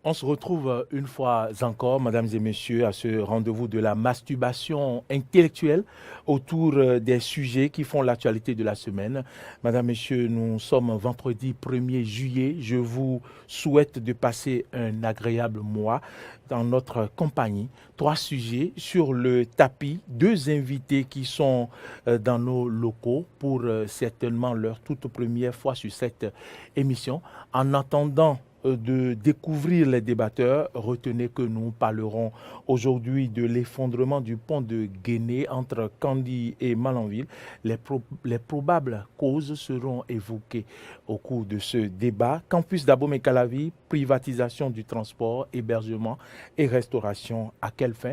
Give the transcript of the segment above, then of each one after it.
On se retrouve une fois encore, mesdames et messieurs, à ce rendez-vous de la masturbation intellectuelle autour des sujets qui font l'actualité de la semaine. Mesdames, messieurs, nous sommes vendredi 1er juillet. Je vous souhaite de passer un agréable mois dans notre compagnie. 3 sujets sur le tapis, 2 invités qui sont dans nos locaux pour certainement leur toute première fois sur cette émission. En attendant de découvrir les débatteurs, retenez que nous parlerons aujourd'hui de l'effondrement du pont de Guéné entre Kandji et Malanville. Les probables causes seront évoquées au cours de ce débat. Campus d'Abomey-Calavi, privatisation du transport, hébergement et restauration, à quelle fin?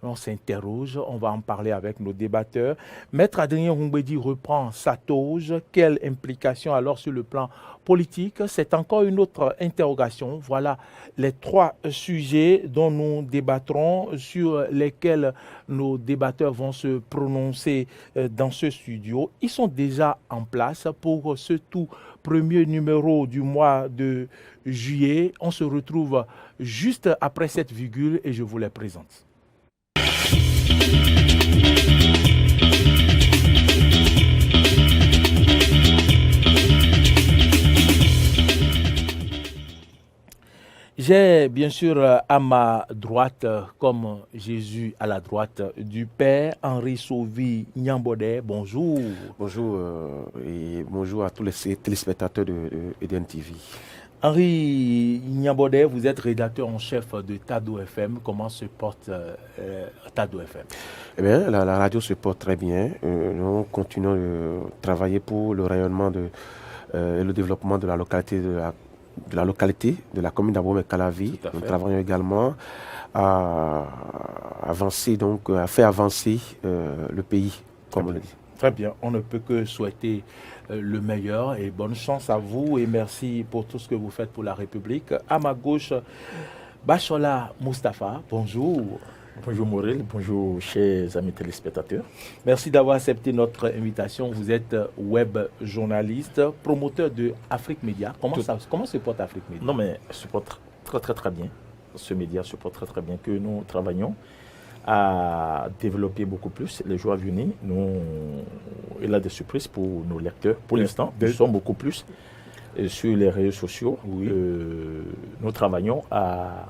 On s'interroge, on va en parler avec nos débatteurs. Maître Adrien Humbedi reprend sa toge. Quelle implication alors sur le plan politique? C'est encore une autre interrogation. Voilà les 3 sujets dont nous débattrons, sur lesquels nos débatteurs vont se prononcer dans ce studio. Ils sont déjà en place pour ce tout premier numéro du mois de juillet. On se retrouve juste après cette virgule et je vous les présente. J'ai bien sûr à ma droite, comme Jésus à la droite du Père, Henri Sauvy Nyambodé. Bonjour. Bonjour et bonjour à tous les téléspectateurs de EDN TV. Henri Nyambodé, vous êtes rédacteur en chef de Tado FM. Comment se porte Tado FM? Eh bien, la radio se porte très bien. Nous continuons de travailler pour le rayonnement et le développement de la localité de la commune d'Abomey-Calavi. Nous travaillons également à faire avancer le pays, comme on le dit. Très bien, on ne peut que souhaiter le meilleur et bonne chance à vous et merci pour tout ce que vous faites pour la République. À ma gauche, Bachola Moustapha, bonjour. Bonjour Maurel, bonjour chers amis téléspectateurs. Merci d'avoir accepté notre invitation. Vous êtes web journaliste, promoteur de Afrique Média. Comment se porte Afrique Média? Non mais se porte très bien. Ce média se porte très bien, que nous travaillons à développer beaucoup plus les jours à venir. Il a des surprises pour nos lecteurs. Pour l'instant, nous sommes beaucoup plus sur les réseaux sociaux. Oui. Nous travaillons à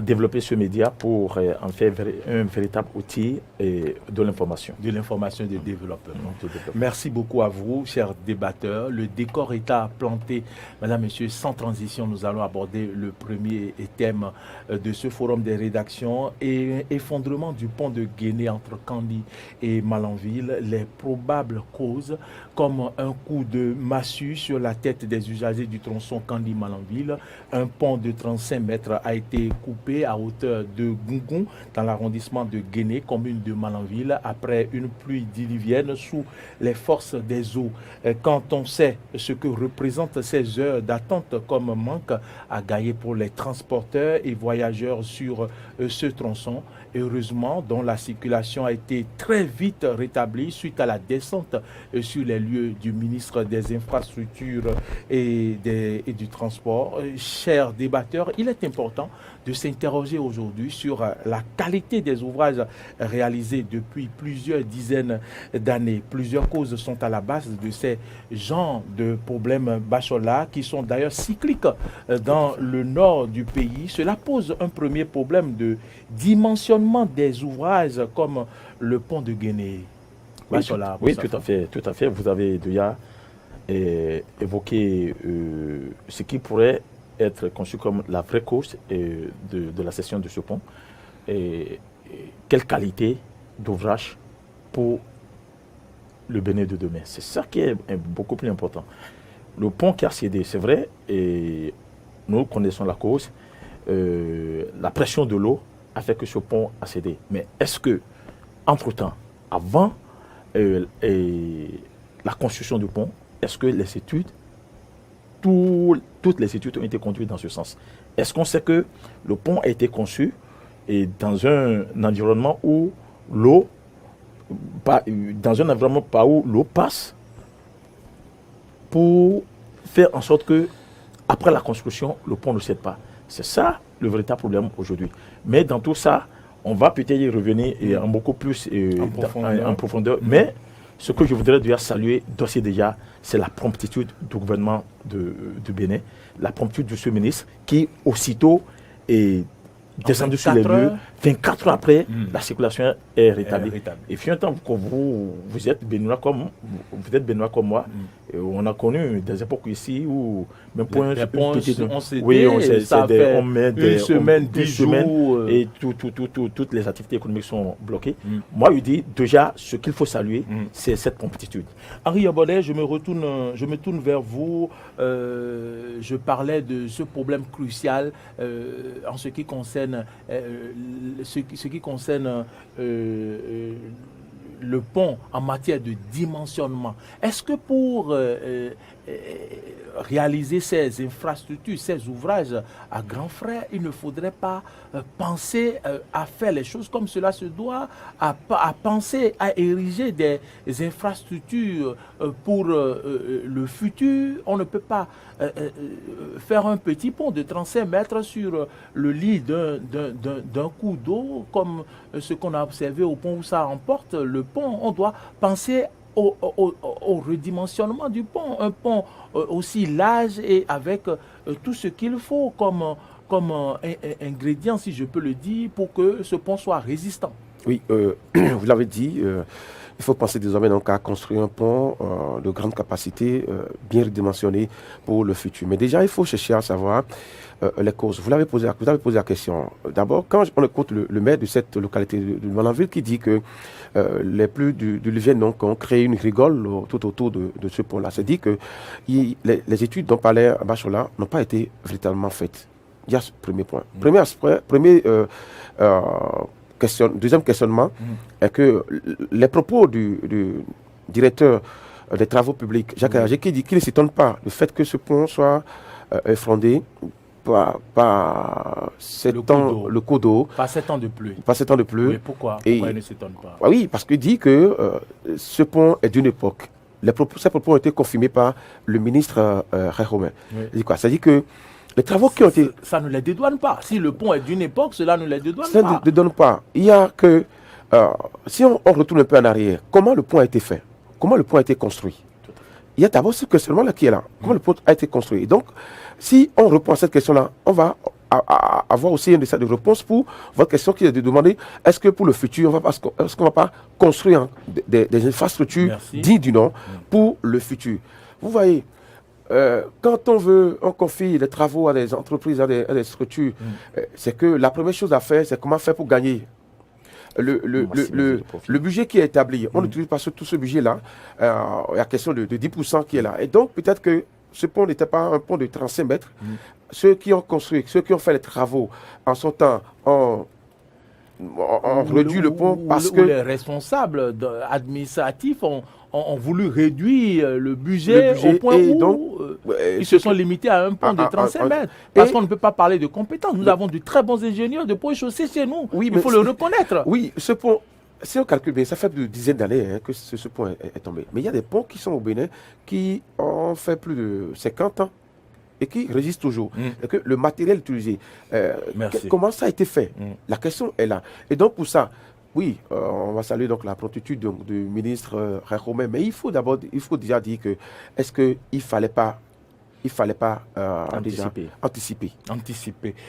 développer ce média pour en faire un véritable outil de l'information. De l'information et du développement. Merci beaucoup à vous, chers débatteurs. Le décor est à planter. Mesdames, Messieurs, sans transition, nous allons aborder le premier thème de ce forum des rédactions et effondrement du pont de Guéné entre Kandji et Malanville. Les probables causes, comme un coup de massue sur la tête des usagers du tronçon Kandji-Malanville. Un pont de 35 mètres a été coupé à hauteur de Gungun dans l'arrondissement de Guéné, commune de Malanville, après une pluie diluvienne sous les forces des eaux. Quand on sait ce que représentent ces heures d'attente comme manque à gagner pour les transporteurs et voyageurs sur ce tronçon, heureusement, dont la circulation a été très vite rétablie suite à la descente sur les lieux du ministre des Infrastructures et du Transport. Chers débatteurs, il est important de s'interroger aujourd'hui sur la qualité des ouvrages réalisés depuis plusieurs dizaines d'années. Plusieurs causes sont à la base de ces genres de problèmes Bachola qui sont d'ailleurs cycliques dans le nord du pays. Cela pose un premier problème de dimensionnement des ouvrages comme le pont de Guéné. Bachola, oui, tout à fait. Vous avez déjà évoqué ce qui pourrait être conçu comme la vraie cause de la cession de ce pont. Quelle qualité d'ouvrage pour le Bénin de demain? C'est ça qui est beaucoup plus important. Le pont qui a cédé, c'est vrai, et nous connaissons la cause. La pression de l'eau a fait que ce pont a cédé. Mais est-ce que, entre-temps, avant la construction du pont, est-ce que les études, toutes les études ont été conduites dans ce sens? Est-ce qu'on sait que le pont a été conçu dans un environnement où l'eau passe pour faire en sorte que, après la construction, le pont ne cède pas? C'est ça le véritable problème aujourd'hui. Mais dans tout ça, on va peut-être y revenir en beaucoup plus en profondeur. Mais ce que je voudrais déjà saluer d'ores et déjà, c'est la promptitude du gouvernement du Bénin, la promptitude de ce ministre qui, aussitôt, est descendu sur les lieux. 24 heures après, la circulation est rétablie. Et puis un temps que vous êtes béninois comme moi, et on a connu des époques ici où même pour on met une semaine, 10 jours et toutes les activités économiques sont bloquées. Moi, je dis déjà ce qu'il faut saluer, c'est cette promptitude. Henri Yabonnet, je me tourne vers vous. Je parlais de ce problème crucial en ce qui concerne le pont en matière de dimensionnement. Est-ce que pour réaliser ces infrastructures, ces ouvrages à grands frais, il ne faudrait pas penser à faire les choses comme cela se doit, à penser à ériger des infrastructures pour le futur? On ne peut pas faire un petit pont de 35 mètres sur le lit d'un cours d'eau comme ce qu'on a observé au pont où ça emporte le pont. On doit penser au redimensionnement du pont, un pont aussi large et avec tout ce qu'il faut comme ingrédient, si je peux le dire, pour que ce pont soit résistant. Oui, vous l'avez dit, il faut penser désormais donc à construire un pont de grande capacité, bien redimensionné pour le futur. Mais déjà, il faut chercher à savoir les causes. Vous avez posé la question. D'abord, quand on écoute le maire de cette localité de Malanville qui dit que les pluies diluviennes ont créé une rigole tout autour de ce pont-là, c'est dit que les études dont parlait Bachola n'ont pas été véritablement faites. Il y a ce premier point. Deuxième questionnement est que les propos du directeur des travaux publics, Jacques Aragé, qui dit qu'il ne s'étonne pas du fait que ce pont soit effondré par 7 ans, le cours d'eau. Par 7 ans de pluie. Oui, pourquoi il ne s'étonne pas? Oui, parce qu'il dit que ce pont est d'une époque. Ces propos ont été confirmés par le ministre Réhomé. Il dit quoi? Ça dit que les travaux qui ont été... Ça ne les dédouane pas. Si le pont est d'une époque, cela ne les dédouane pas. Ça ne dédouane pas. Il y a que... si on retourne un peu en arrière, comment le pont a été fait? Comment le pont a été construit? Il y a d'abord ce questionnement-là qui est là. Comment le pont a été construit? Et donc, si on répond à cette question-là, on va avoir aussi une de réponses pour votre question qui est de demander est-ce que pour le futur, est-ce qu'on ne va pas construire des infrastructures dignes du nom pour le futur? Vous voyez, quand on confie les travaux à des entreprises, à des structures, c'est que la première chose à faire, c'est comment faire pour gagner. Le budget qui est établi, on n'utilise pas tout ce budget-là. Il y a la question de 10% qui est là. Et donc, peut-être que ce pont n'était pas un pont de 35 mètres. Ceux qui ont construit, ceux qui ont fait les travaux en son temps, ont réduit le pont parce que... les responsables administratifs ont voulu réduire le budget au point où donc, ils se sont limités à un pont de 35 mètres. Parce qu'on ne peut pas parler de compétences. Nous avons de très bons ingénieurs de ponts et chaussées chez nous. Oui, il faut le reconnaître. Oui, ce pont, si on calcule bien, ça fait plus de dizaines d'années que ce pont est tombé. Mais il y a des ponts qui sont au Bénin qui ont fait plus de 50 ans et qui résistent toujours. Et que le matériel utilisé, comment ça a été fait? La question est là. Et donc pour ça, oui, on va saluer donc la promptitude du ministre Réhomé, mais il faut déjà dire que est-ce qu'il ne fallait pas anticiper.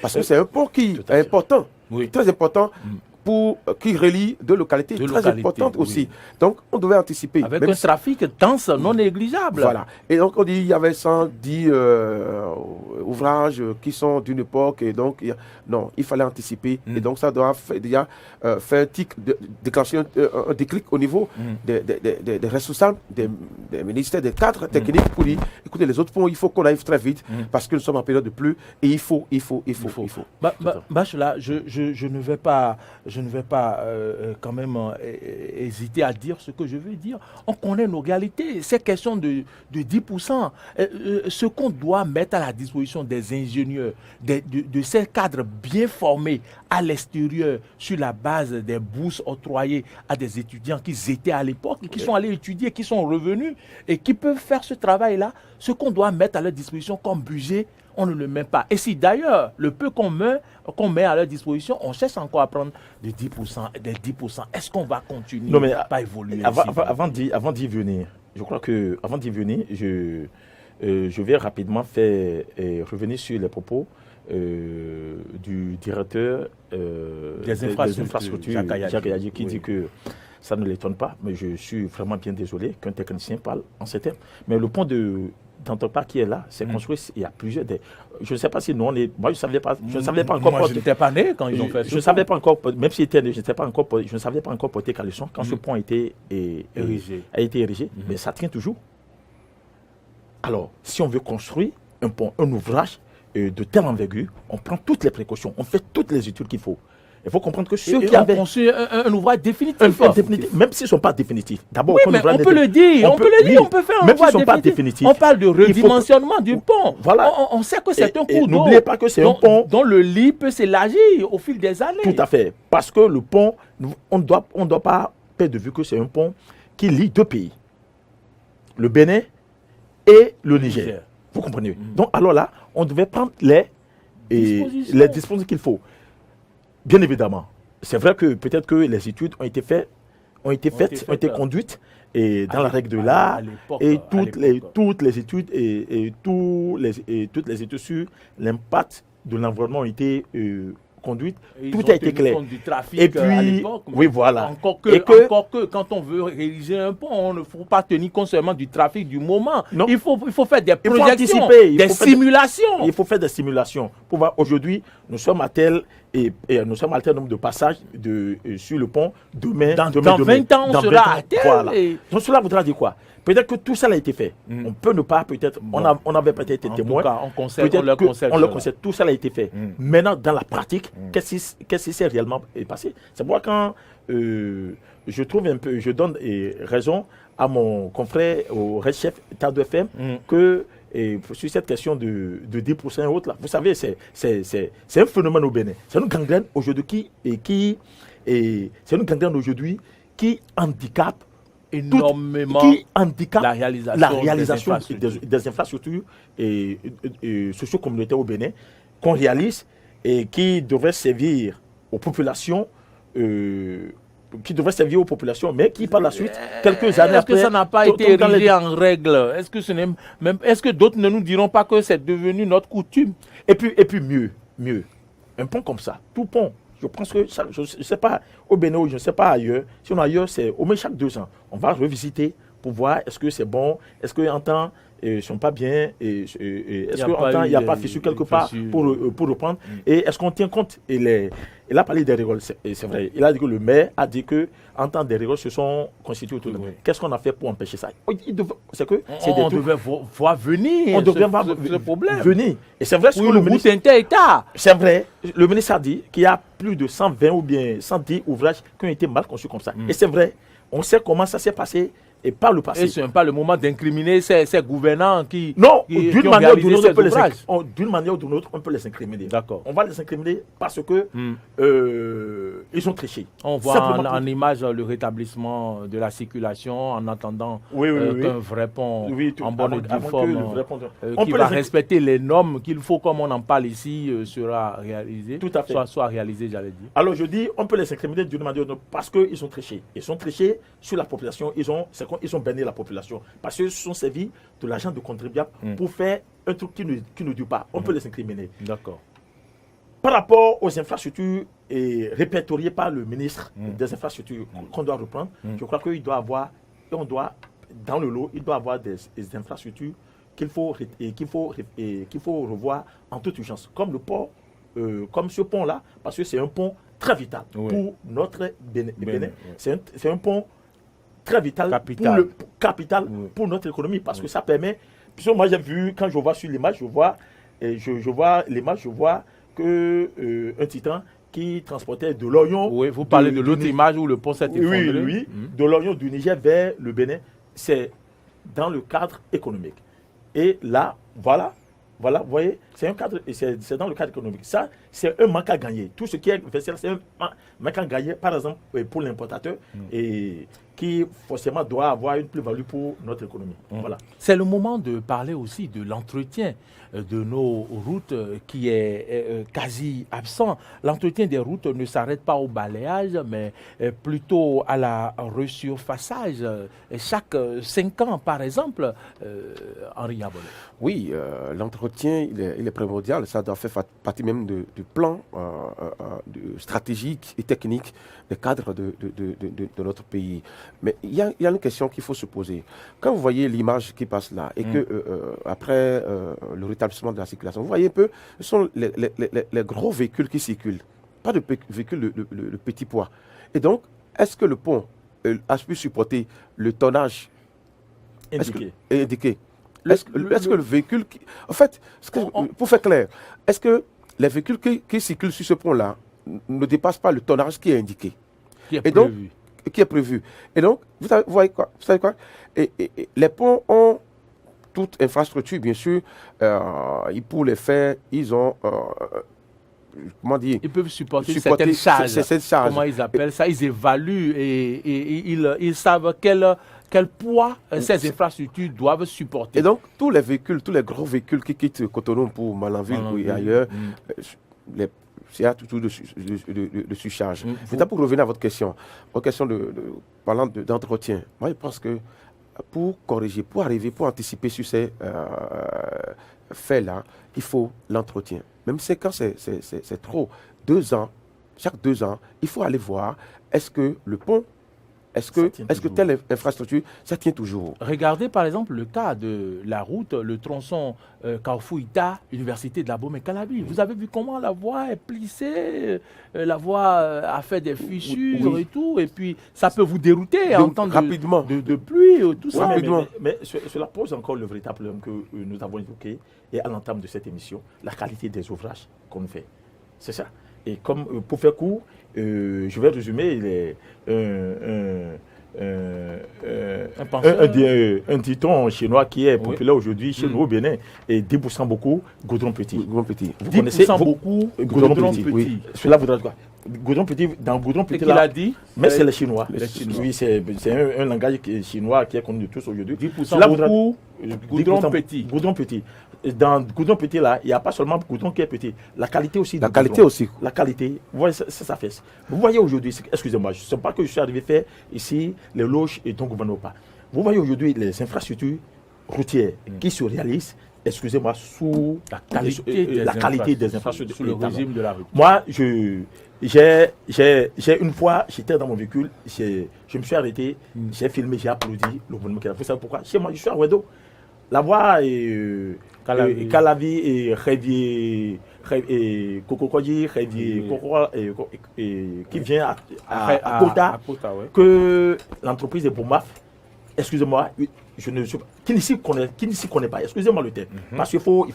Parce que c'est un pont qui est important, très important. Qui relie deux localités très importantes aussi. Donc, on devait anticiper. Avec un trafic dense non négligeable. Voilà. Et donc, on dit qu'il y avait 110 ouvrages qui sont d'une époque. Et donc, non, il fallait anticiper. Et donc, ça doit déjà faire déclencher un déclic au niveau des responsables, des ministères, des cadres techniques pour dire, écoutez, les autres ponts, il faut qu'on aille très vite parce que nous sommes en période de pluie et il faut. Bachola, je ne vais pas quand même hésiter à dire ce que je veux dire. On connaît nos réalités. Ces questions de 10%, ce qu'on doit mettre à la disposition des ingénieurs, de ces cadres bien formés à l'extérieur sur la base des bourses octroyées à des étudiants qui étaient à l'époque, qui sont allés étudier, qui sont revenus et qui peuvent faire ce travail-là, ce qu'on doit mettre à leur disposition comme budget, on ne le met pas. Et si d'ailleurs, le peu qu'on met à leur disposition, on cherche encore à prendre des 10%, est-ce qu'on va continuer à pas évoluer avant d'y venir, je crois que avant d'y venir, je vais rapidement faire revenir sur les propos du directeur des infrastructures, Jacques Ayadji, qui dit que ça ne l'étonne pas, mais je suis vraiment bien désolé qu'un technicien parle en ces termes. Mais le pont d'Antwerp qui est là, c'est construit, il y a plusieurs. Je ne sais pas si nous, moi je ne savais pas encore. Moi, je n'étais pas né quand ils ont fait ça. Je ne savais pas encore, même si je ne savais pas encore porter caleçon quand ce pont a été érigé. Mais ça tient toujours. Alors, si on veut construire un pont, un ouvrage de telle envergure, on prend toutes les précautions, on fait toutes les études qu'il faut. Il faut comprendre que ceux qui avaient conçu un ouvrage définitif, même s'ils ne sont pas définitifs. D'abord, oui, mais on peut le dire, on peut faire un ouvrage définitif. On parle de redimensionnement du pont. Voilà. On sait que c'est un cours d'eau. N'oubliez pas que c'est un pont dont le lit peut s'élargir au fil des années. Tout à fait. Parce que le pont, on ne doit pas perdre de vue que c'est un pont qui lie deux pays. Le Bénin et le Niger. Vous comprenez? Donc, alors là, on devait prendre les dispositions qu'il faut. Bien évidemment, c'est vrai que peut-être que les études ont été conduites et dans la règle de l'art et toutes les études et toutes les études sur l'impact de l'environnement ont été conduites. Tout a été clair. Du trafic et puis, à l'époque, oui, voilà. Encore que quand on veut réaliser un pont, on ne faut pas tenir compte seulement du trafic du moment. Non. Il faut faire des projections, des simulations. Il faut faire des simulations pour voir aujourd'hui, nous sommes à tel nombre de passages sur le pont. Dans 20 ans, on sera à tel. Voilà. Donc cela voudra dire quoi? Peut-être que tout ça a été fait. On peut ne pas, peut-être, on avait peut-être été témoin. En tout cas, on le concède. Tout ça a été fait. Maintenant, dans la pratique, qu'est-ce qui s'est réellement passé? C'est pourquoi quand je trouve un peu, je donne raison à mon confrère, au chef Tado FM, que sur cette question de 10% et autres, là, vous savez, c'est un phénomène au Bénin. C'est une gangrène aujourd'hui c'est une gangrène aujourd'hui qui handicape énormément la réalisation des infrastructures socio-communautaires au Bénin qu'on réalise et qui devraient servir aux populations mais qui par la suite, quelques années après... Est-ce que ça n'a pas été érigé en règle? Est-ce que d'autres ne nous diront pas que c'est devenu notre coutume? Et puis mieux, un pont comme ça, tout pont, je pense que, je ne sais pas, au Bénin, je ne sais pas ailleurs, sinon ailleurs, c'est au moins chaque 2 ans, on va revisiter pour voir est-ce que c'est bon, est-ce qu'en temps, ils ne sont pas bien, est-ce qu'en temps, il n'y a pas fissure quelque part pour reprendre, et est-ce qu'on tient compte, il a parlé des rigoles, c'est vrai, il a dit que le maire a dit que en temps des rigoles se sont constitués autour de nous. Qu'est-ce qu'on a fait pour empêcher ça? On devait voir venir ce problème. Venir. Et c'est vrai, le ministre inter-État. C'est vrai, le ministre a dit qu'il y a plus de 120 ou bien 110 ouvrages qui ont été mal conçus comme ça. Et c'est vrai, on sait comment ça s'est passé. Et par le passé. Et ce n'est pas le moment d'incriminer ces gouvernants qui. Non, d'une manière ou d'une autre, on peut les incriminer. D'accord. On va les incriminer parce que ils ont triché. On voit en image le rétablissement de la circulation en attendant qu'un vrai pont en bonne et due forme qui va respecter les normes qu'il faut, comme on en parle ici, sera réalisé. Tout à fait. Soit réalisé, j'allais dire. Alors je dis, on peut les incriminer d'une manière ou d'une autre parce qu'ils ont triché. Ils ont triché sur la population. Ils ont berné la population parce qu'ils se sont servis de l'argent de contribuables pour faire un truc qui ne dure pas. On peut les incriminer. D'accord. Par rapport aux infrastructures répertoriées par le ministre des infrastructures qu'on doit reprendre, je crois qu'il doit avoir, dans le lot, il doit avoir des infrastructures qu'il faut revoir en toute urgence. Comme le port, comme ce pont-là, parce que c'est un pont très vital pour notre Bénin. C'est un pont très vital, pour notre économie parce que ça permet. Puisque moi j'ai vu, quand je vois sur l'image, je vois que un titan qui transportait de l'oignon. Oui, vous parlez de l'autre image où le pont s'est effondré. Oui, de l'oignon du Niger vers le Bénin. C'est dans le cadre économique. Et là, voilà, vous voyez, c'est dans le cadre économique. Ça, c'est un manque à gagner. Tout ce qui est c'est un manque à gagner, par exemple, pour l'importateur. qui forcément doit avoir une plus-value pour notre économie. Voilà. C'est le moment de parler aussi de l'entretien de nos routes qui est quasi absent. L'entretien des routes ne s'arrête pas au balayage, mais plutôt à la resurfaçage. Chaque 5 ans, par exemple, Henri Yabole. Oui, l'entretien, il est primordial. Ça doit faire partie même du plan stratégique et technique des cadres de notre pays. Mais il y a une question qu'il faut se poser. Quand vous voyez l'image qui passe là, et que après le rétablissement de la circulation, vous voyez un peu, ce sont les gros véhicules qui circulent, pas de véhicules de petit poids. Et donc, est-ce que le pont a pu supporter le tonnage indiqué? Est-ce que le véhicule... En fait, pour faire clair, est-ce que les véhicules qui circulent sur ce pont-là ne dépassent pas le tonnage qui est indiqué? Qui est prévu. Et donc, vous savez quoi? Et les ponts ont toute infrastructure, bien sûr. Pour les faire, ils ont... comment dire? Ils peuvent supporter certaines charges. Comment ils appellent ça? Ils évaluent et ils savent quel poids ces infrastructures doivent supporter. Et donc, tous les véhicules, tous les gros véhicules qui quittent Cotonou pour Malanville ou ailleurs, il y a tout de surcharge. Maintenant, pour revenir à votre question, parlant d'entretien, moi je pense que pour corriger, pour anticiper sur ces faits-là, il faut l'entretien. Même si quand c'est trop, 2 ans, chaque 2 ans, il faut aller voir, est-ce que le pont, est-ce que telle infrastructure, ça tient toujours? Regardez par exemple le cas de la route, le tronçon Carrefour-Ita, Université de la Bomé-Calavi. Vous avez vu comment la voie est plissée, la voie a fait des fissures et tout, et puis ça peut vous dérouter en temps de pluie, tout ça. Mais cela pose encore le véritable problème que nous avons évoqué et à l'entame de cette émission, la qualité des ouvrages qu'on fait. C'est ça. Et comme pour faire court, je vais résumer un dicton chinois qui est populaire aujourd'hui chez nous au Bénin, et 10% beaucoup, goudron petit. Goudron petit. Vous connaissez beaucoup, goudron petit. Oui. Cela voudra dire quoi? Goudron petit, dans goudron petit là, a dit, mais c'est les Chinois. Oui, c'est un langage chinois qui est connu de tous aujourd'hui. 10% beaucoup, goudron petit. Goudron petit. Dans goudron petit là, il n'y a pas seulement goudron qui est petit, la qualité aussi. La qualité aussi. La qualité, vous voyez, ça fait. Vous voyez aujourd'hui, excusez-moi, je ne sais pas que je suis arrivé à faire ici les loges et donc gouvernement pas. Vous voyez aujourd'hui les infrastructures routières qui se réalisent, excusez-moi, sous la qualité des infrastructures. Sous le régime de la rue. Moi, j'ai une fois, j'étais dans mon véhicule, je me suis arrêté, j'ai filmé, j'ai applaudi le gouvernement. Vous savez pourquoi? Chez moi, je suis à Ouedo. La voie Calavi et Révier, Kokokodji, Révier, qui vient à Kota, que l'entreprise de Boumaf, excusez-moi, qui ne s'y connaît pas, excusez-moi le terme, parce qu'il faut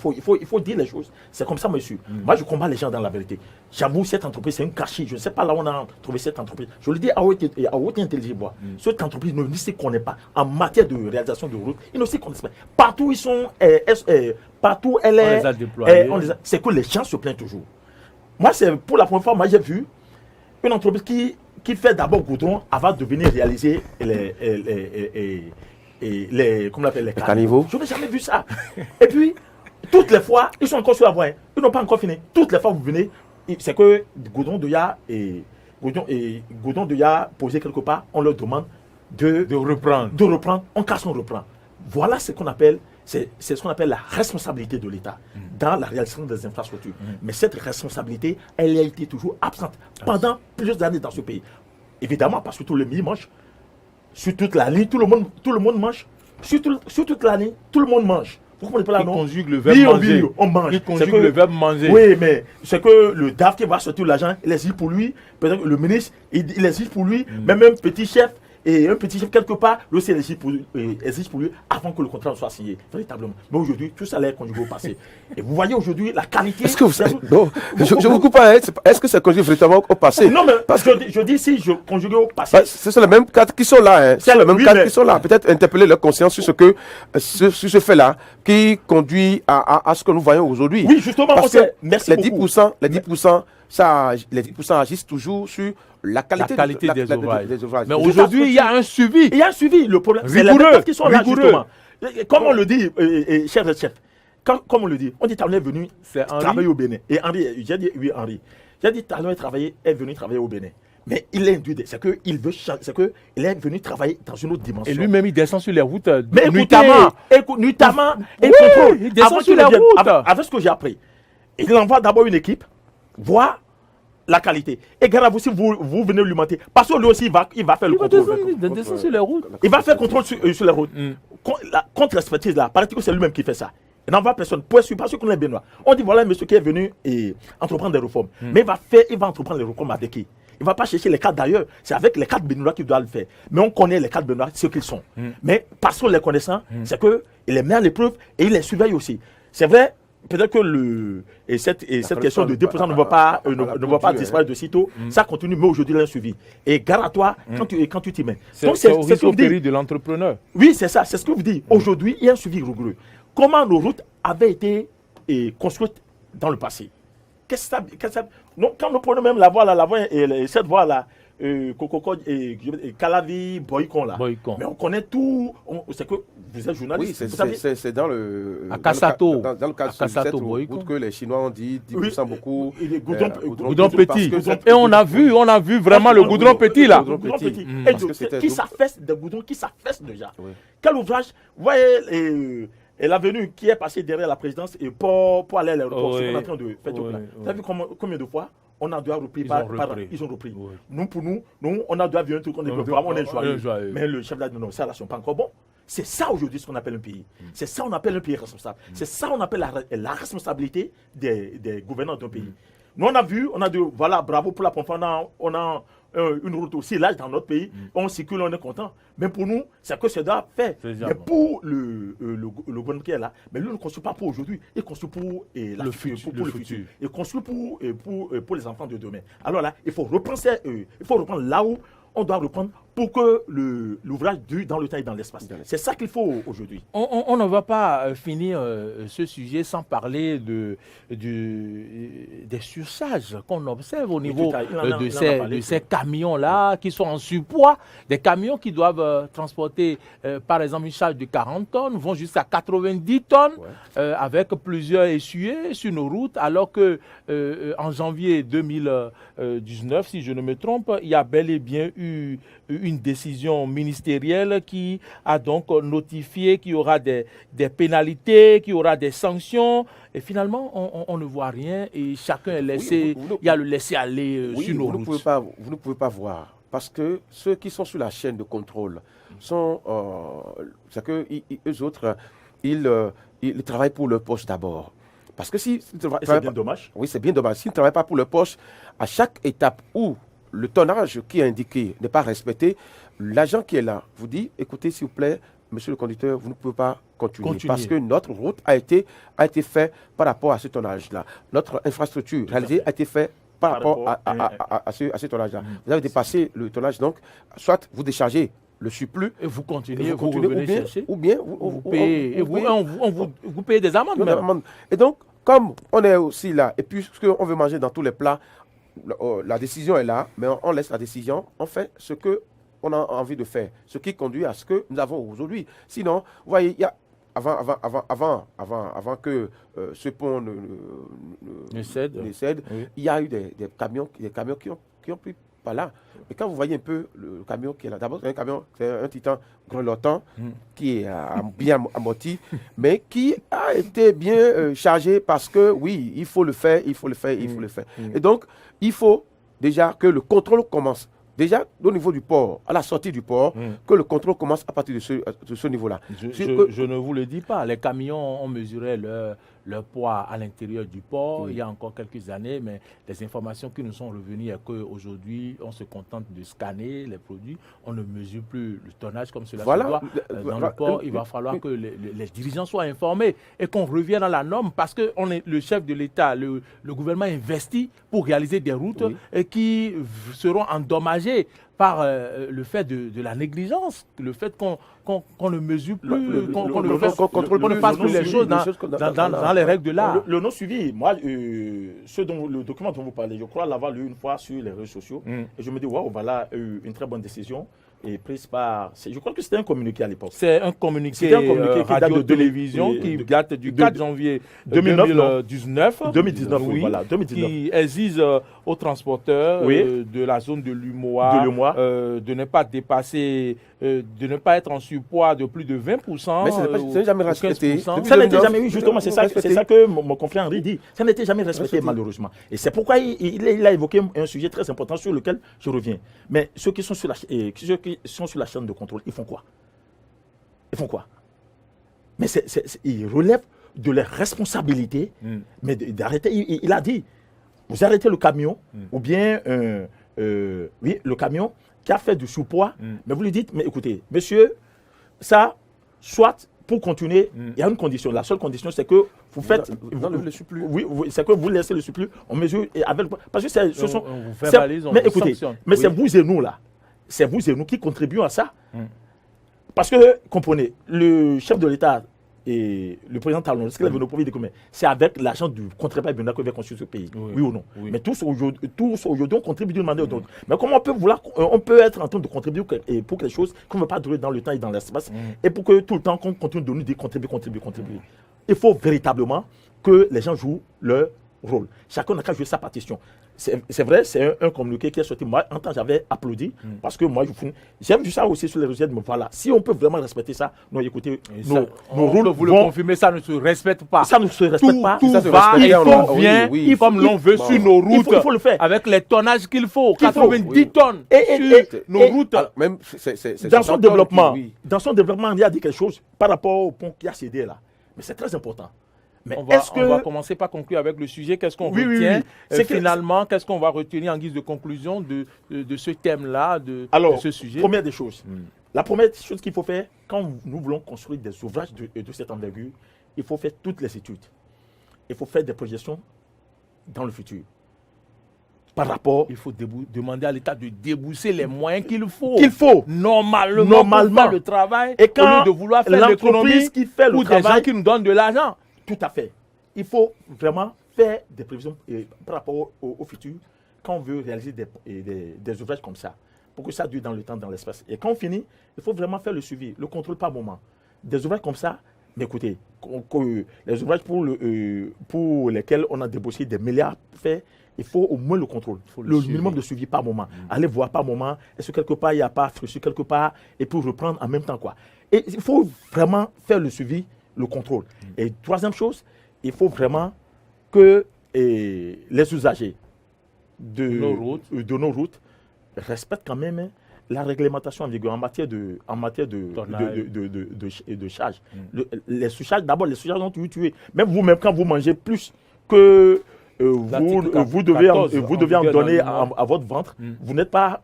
dire les choses. C'est comme ça, monsieur. Moi, je combats les gens dans la vérité. J'avoue, cette entreprise, c'est un cachet. Je ne sais pas là où on a trouvé cette entreprise. Je le dis à haute intelligence. Cette entreprise ne s'y connaît pas en matière de réalisation de route. Ils ne s'y connaissent pas. Partout, ils sont, partout, elle est. C'est que les gens se plaignent toujours. Moi, c'est pour la première fois, moi, j'ai vu une entreprise qui fait d'abord goudron avant de venir réaliser les caniveaux. Je n'ai jamais vu ça. Et puis, toutes les fois, ils sont encore sur la voie. Ils n'ont pas encore fini. Toutes les fois que vous venez, c'est que Goudron de Ya posé quelque part, on leur demande de reprendre. On casse, on reprend. Voilà ce qu'on appelle, c'est ce qu'on appelle la responsabilité de l'État dans la réalisation des infrastructures. Mais cette responsabilité, elle a été toujours absente pendant plusieurs années dans ce pays. Évidemment, parce que tout le monde mange. Sur toute la ligne, tout le monde mange. Sur toute la ligne, tout le monde mange. Vous comprenez pas là, non? Conjugue le verbe manger. On mange. Il conjugue le verbe manger. Oui, mais c'est que le DAF qui va sortir l'argent, il exige pour lui. Peut-être le ministre, il exige pour lui. Même un petit chef, et un petit chef quelque part, lui aussi exige pour lui avant que le contrat soit signé, véritablement. Mais aujourd'hui, tout ça est conjugué au passé. Et vous voyez aujourd'hui la qualité. Est-ce que vous savez, non, je ne vous coupe pas, est-ce que c'est conjugué véritablement au passé? Non, mais parce que je dis si je conjugue au passé. Ce sont les mêmes cadres qui sont là. C'est les mêmes cadres qui sont là. Peut-être interpeller leur conscience sur ce fait-là qui conduit à ce que nous voyons aujourd'hui. Oui, justement, parce que merci les 10%, les 10% agissent toujours sur la qualité, des ouvrages. Mais Les aujourd'hui, il y a un suivi. Il y a un suivi. Le problème, c'est les Rigoureux, méthodes qui sont là, rigoureux. justement. Comme on le dit, chef de chef, comme on le dit, on dit Talon est venu C'est Henri. travailler au Bénin. Et Henri, j'ai dit oui, Henri. J'ai dit Talon est venu travailler au Bénin. Mais il est induit, c'est qu'il veut changer, c'est qu'il est venu travailler dans une autre dimension. Et lui-même, il descend sur les routes Mais nuitamment. Nuitamment, Oui, et contrôle. il descend Avant sur qu'il les ne vienne, routes. avec ce que j'ai appris, il envoie d'abord une équipe, voir la qualité. Et grave, si vous venez lui mentir, parce que lui aussi, il va faire le Il va contrôle. descendre sur les routes. Il va faire contrôle sur les routes. Contre l'expertise là, paraît-il que c'est lui-même qui fait ça. Il n'envoie personne. Parce qu'on est Benoît. On dit voilà un monsieur qui est venu entreprendre des réformes. Mais il va entreprendre les réformes avec qui? Il ne va pas chercher les cadres d'ailleurs. C'est avec les cadres béninois qu'il doit le faire. Mais on connaît les cadres béninois, ce qu'ils sont. Mais parce qu'on les connaissant, c'est qu'il les met à l'épreuve et il les surveille aussi. C'est vrai, peut-être que cette question de 2% ne va pas disparaître de sitôt. Ça continue, mais aujourd'hui, il y a un suivi. Et gare à toi quand tu t'y mets. Donc, c'est au risque au péril de l'entrepreneur. Oui, c'est ça. C'est ce que vous dites. Aujourd'hui, il y a un suivi rigoureux. Comment nos routes avaient été construites dans le passé? Non, quand nous prenons même la voie là, cette voie là, Calavi, Boycon là. Mais on connaît tout. C'est que vous êtes journaliste. Oui, c'est dans le. À Kassato. Dans le cas de cette route que les Chinois ont dit 10% beaucoup. Goudron petit. Et on a vu vraiment le goudron petit là. Goudron petit. Et qui s'affaisse des goudrons, qui s'affaisse déjà. Quel ouvrage, vous voyez et l'avenue qui est passée derrière la présidence et pour aller à l'aéroport, c'est qu'on est en train de faire du plan. Vous avez vu combien de fois on a dû repris ils ont repris. Oui. Nous, pour nous, on a dû avoir un truc, on est joyeux. Mais le chef d'État, non, ça là, c'est pas encore bon. C'est ça aujourd'hui ce qu'on appelle un pays. C'est ça on appelle un pays responsable. C'est ça on appelle la responsabilité des gouvernants d'un pays. Nous, on a dit, voilà, bravo pour la pompe, on a une route aussi large dans notre pays, on circule, on est content. Mais pour nous, c'est que ça doit faire. Mais pour le gouvernement qui est là, mais lui ne construit pas pour aujourd'hui, il construit pour le futur. Il construit pour les enfants de demain. Alors là, il faut reprendre là où on doit reprendre pour que l'ouvrage dure dans le temps et dans l'espace. C'est ça qu'il faut aujourd'hui. On ne va pas finir ce sujet sans parler des surcharges qu'on observe au niveau de ces camions-là qui sont en surpoids. Des camions qui doivent transporter, par exemple, une charge de 40 tonnes, vont jusqu'à 90 tonnes avec plusieurs essuyés sur nos routes, alors que en janvier 2019, si je ne me trompe, il y a bel et bien eu une décision ministérielle qui a donc notifié qu'il y aura des pénalités, qu'il y aura des sanctions. Et finalement, on ne voit rien et chacun est laissé, il y a le laisser-aller sur nos routes. Vous ne pouvez pas voir parce que ceux qui sont sur la chaîne de contrôle sont, c'est que eux autres, ils travaillent pour leur poste d'abord. Parce que si c'est bien dommage. Oui, c'est bien dommage. S'ils ne travaillent pas pour leur poste, à chaque étape où le tonnage qui est indiqué n'est pas respecté, l'agent qui est là vous dit, écoutez, s'il vous plaît, monsieur le conducteur, vous ne pouvez pas continuer. Parce que notre route a été faite par rapport à ce tonnage-là. Notre infrastructure réalisée a été faite par rapport à ce tonnage-là. Vous avez dépassé le tonnage, donc, soit vous déchargez le surplus. Et vous continuez, vous revenez chercher. Ou bien, vous payez des amendes. Et donc, comme on est aussi là, et puis on veut manger dans tous les plats, la décision est là, mais on laisse la décision, on fait ce qu'on a envie de faire, ce qui conduit à ce que nous avons aujourd'hui. Sinon, vous voyez, il y a, avant que ce pont ne cède, il y a eu des camions qui ont pris par là. Mais quand vous voyez un peu le camion qui est là, d'abord c'est un camion, c'est un Titan grelottant qui est bien amorti, mais qui a été bien chargé parce que oui, il faut le faire. Et donc, il faut déjà que le contrôle commence. Déjà, au niveau du port, à la sortie du port, que le contrôle commence à partir de ce niveau-là. Je ne vous le dis pas, les camions ont mesuré leur poids à l'intérieur du port il y a encore quelques années, mais les informations qui nous sont revenues est qu'aujourd'hui, on se contente de scanner les produits, on ne mesure plus le tonnage comme cela se doit. Dans le port, il va falloir que les dirigeants soient informés et qu'on revienne à la norme parce que le chef de l'État, le gouvernement investit pour réaliser des routes qui seront endommagées par le fait de la négligence, le fait qu'on ne mesure plus, qu'on ne fasse plus les choses dans les règles de l'art. Le non-suivi, moi, le document dont vous parlez, je crois l'avoir lu une fois sur les réseaux sociaux. Et je me dis, waouh, voilà une très bonne décision. Et prise par. Je crois que c'était un communiqué à l'époque. C'est un communiqué radio-télévision qui date du 4 janvier 2019. 2019, oui, voilà. 2019. Qui exige aux transporteurs de la zone de l'UMOA de ne pas dépasser, de ne pas être en surpoids de plus de 20%. Mais ce n'est jamais respecté. Ça n'était jamais eu, justement, c'est ça que mon confrère Henri dit. Ça n'était jamais respecté, malheureusement. Et c'est pourquoi il a évoqué un sujet très important sur lequel je reviens. Mais ceux qui sont sur la chaîne de contrôle, ils font quoi? Mais ils relèvent de leurs responsabilités, mais d'arrêter. Il a dit, vous arrêtez le camion, ou bien le camion qui a fait du sous-poids, mais vous lui dites, mais écoutez, monsieur, ça, soit pour continuer, il y a une condition. La seule condition, c'est que vous faites le surplus. Oui, c'est que vous laissez le surplus, on mesure avec parce que ce sont. Mais écoutez, mais c'est vous et nous là. C'est vous et nous qui contribuons à ça. Parce que, comprenez, le chef de l'État et le président Talon, ce qu'il est venu au profit des communs, c'est avec l'argent du contribuable que va construire ce pays. Oui ou non? Mais tous aujourd'hui, on contribue d'une manière ou d'autre. Mais comment on peut être en train de contribuer pour quelque chose qui ne va pas durer dans le temps et dans l'espace, et pour que tout le temps qu'on continue de nous dire contribuer. Il faut véritablement que les gens jouent leur rôle. Chacun n'a qu'à jouer sa partition. C'est vrai, c'est un communiqué qui est sorti. Moi, en temps, j'avais applaudi parce que moi, j'ai vu ça aussi sur les réseaux. Mais voilà, si on peut vraiment respecter ça, non, écoutez, nos rôles. Vous le confirmez, ça ne se respecte pas. Ça ne se respecte pas. Tout va, il faut comme l'on veut sur nos routes. Il faut le faire. Avec les tonnages qu'il faut. 90 tonnes sur nos routes. Même dans son développement, il y a dit quelque chose par rapport au pont qui a cédé là. Mais c'est très important. Mais on va commencer par conclure avec le sujet. Qu'est-ce qu'on retient finalement, qu'est-ce qu'on va retenir en guise de conclusion de ce thème-là, de ce sujet? Première des choses. La première chose qu'il faut faire, quand nous voulons construire des ouvrages de cette envergure, il faut faire toutes les études. Il faut faire des projections dans le futur. Par rapport... Il faut demander à l'État de débourser les moyens qu'il faut. Normalement. Pour faire le travail, et quand au lieu de vouloir faire l'économie qui fait le des gens qui nous donnent de l'argent. Tout à fait. Il faut vraiment faire des prévisions par rapport au futur quand on veut réaliser des ouvrages comme ça, pour que ça dure dans le temps, dans l'espace. Et quand on finit, il faut vraiment faire le suivi, le contrôle par moment. Des ouvrages comme ça, mais écoutez, les ouvrages pour lesquels on a déboursé des milliards faits, il faut au moins le contrôle, le minimum de suivi par moment. Aller voir par moment, est-ce que quelque part il n'y a pas frustré quelque part, et puis reprendre en même temps quoi. Et il faut vraiment faire le suivi, le contrôle. Et troisième chose, il faut vraiment que les usagers de nos routes respectent quand même la réglementation en vigueur en matière de charge. Les sous-charges, d'abord les sous-charges ont tué. Même vous-même, quand vous mangez plus que vous devez en donner à votre ventre, vous n'êtes pas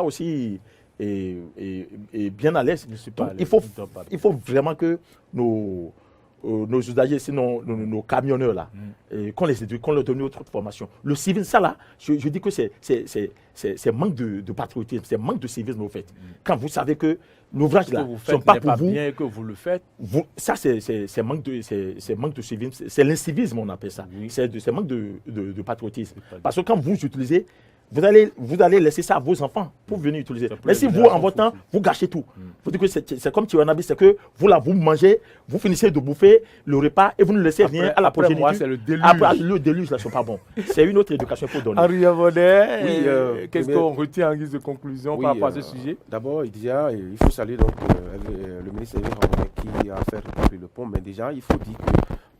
aussi bien à l'aise. Il faut vraiment que nos usagers, sinon nos camionneurs là, qu'on les éduque, qu'on leur donne autre formation. Le civisme, ça là, je dis que c'est manque de patriotisme, c'est manque de civisme au fait. Quand vous savez que l'ouvrage là, ne sont pas pour vous, bien que vous le faites. Ça c'est manque de civisme, c'est l'incivisme on appelle ça. C'est manque de patriotisme. Parce que quand vous utilisez, vous allez laisser ça à vos enfants pour venir utiliser. Mais si vous, en votre temps, vous gâchez tout. Vous dites que c'est comme Tiranabi, c'est que vous mangez, vous finissez de bouffer le repas et vous ne laissez rien à la progéniture. Moi, c'est le déluge. Après, le déluge, là, ce n'est pas bon. C'est une autre éducation pour donner. Henri Yavonnet, qu'est-ce qu'on retient en guise de conclusion par rapport à ce sujet? D'abord, il faut saluer donc, le ministre qui a fait rétablir le pont, mais déjà, il faut dire que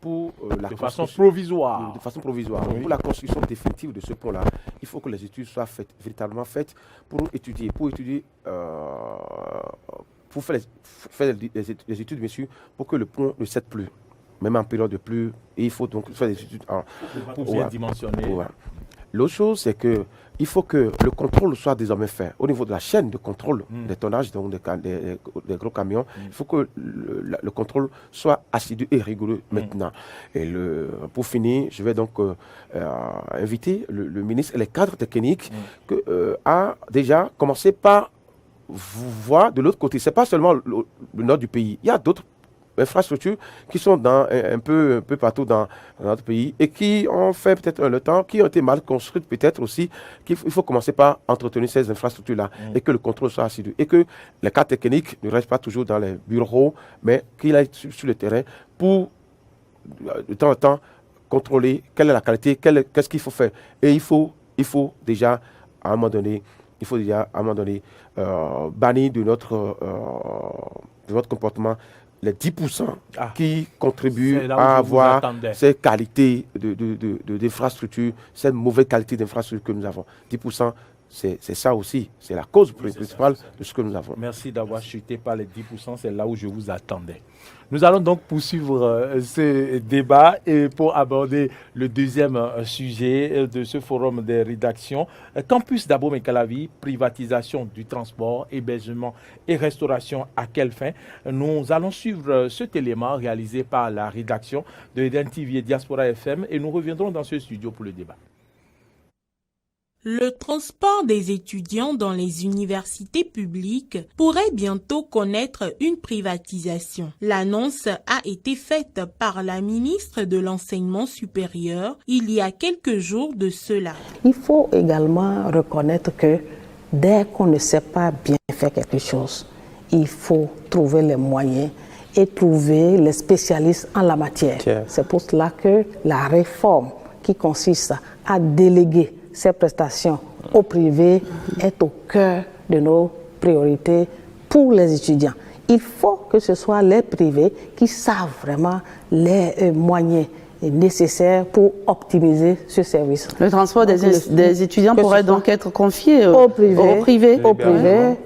pour de façon provisoire. Pour la construction définitive de ce pont-là, il faut que les études soient véritablement faites pour étudier, pour faire les études, bien sûr, pour que le pont ne cède plus, même en période de pluie. Et il faut donc faire des études pour bien dimensionner. L'autre chose, c'est que il faut que le contrôle soit désormais fait au niveau de la chaîne de contrôle des tonnages, donc des gros camions. Il faut que le contrôle soit assidu et rigoureux maintenant. Et pour finir, je vais donc inviter le ministre et les cadres techniques à déjà commencer par voir de l'autre côté. Ce n'est pas seulement le nord du pays. Il y a d'autres infrastructures qui sont un peu partout dans notre pays et qui ont fait peut-être le temps, qui ont été mal construites peut-être aussi, qu'il faut commencer par entretenir ces infrastructures-là et que le contrôle soit assidu et que les cas techniques ne restent pas toujours dans les bureaux, mais qu'il aille sur le terrain pour de temps en temps contrôler quelle est la qualité, qu'est-ce qu'il faut faire. Et il faut déjà à un moment donné, bannir de notre comportement les 10% qui contribuent à avoir ces qualités d'infrastructure, cette mauvaise qualité d'infrastructure que nous avons. 10%, c'est ça aussi, c'est la cause principale de ce que nous avons. Merci d'avoir chuté par les 10%, c'est là où je vous attendais. Nous allons donc poursuivre ce débat et pour aborder le deuxième sujet de ce forum des rédactions. Campus d'Abomey-Calavi, privatisation du transport, hébergement et restauration, à quelle fin? Nous allons suivre cet élément réalisé par la rédaction de Eden TV et Diaspora FM et nous reviendrons dans ce studio pour le débat. Le transport des étudiants dans les universités publiques pourrait bientôt connaître une privatisation. L'annonce a été faite par la ministre de l'Enseignement supérieur il y a quelques jours de cela. Il faut également reconnaître que dès qu'on ne sait pas bien faire quelque chose, il faut trouver les moyens et trouver les spécialistes en la matière. C'est pour cela que la réforme qui consiste à déléguer ces prestations au privé est au cœur de nos priorités pour les étudiants. Il faut que ce soit les privés qui savent vraiment les moyens nécessaires pour optimiser ce service. Le transport des étudiants pourrait donc être confié au privé.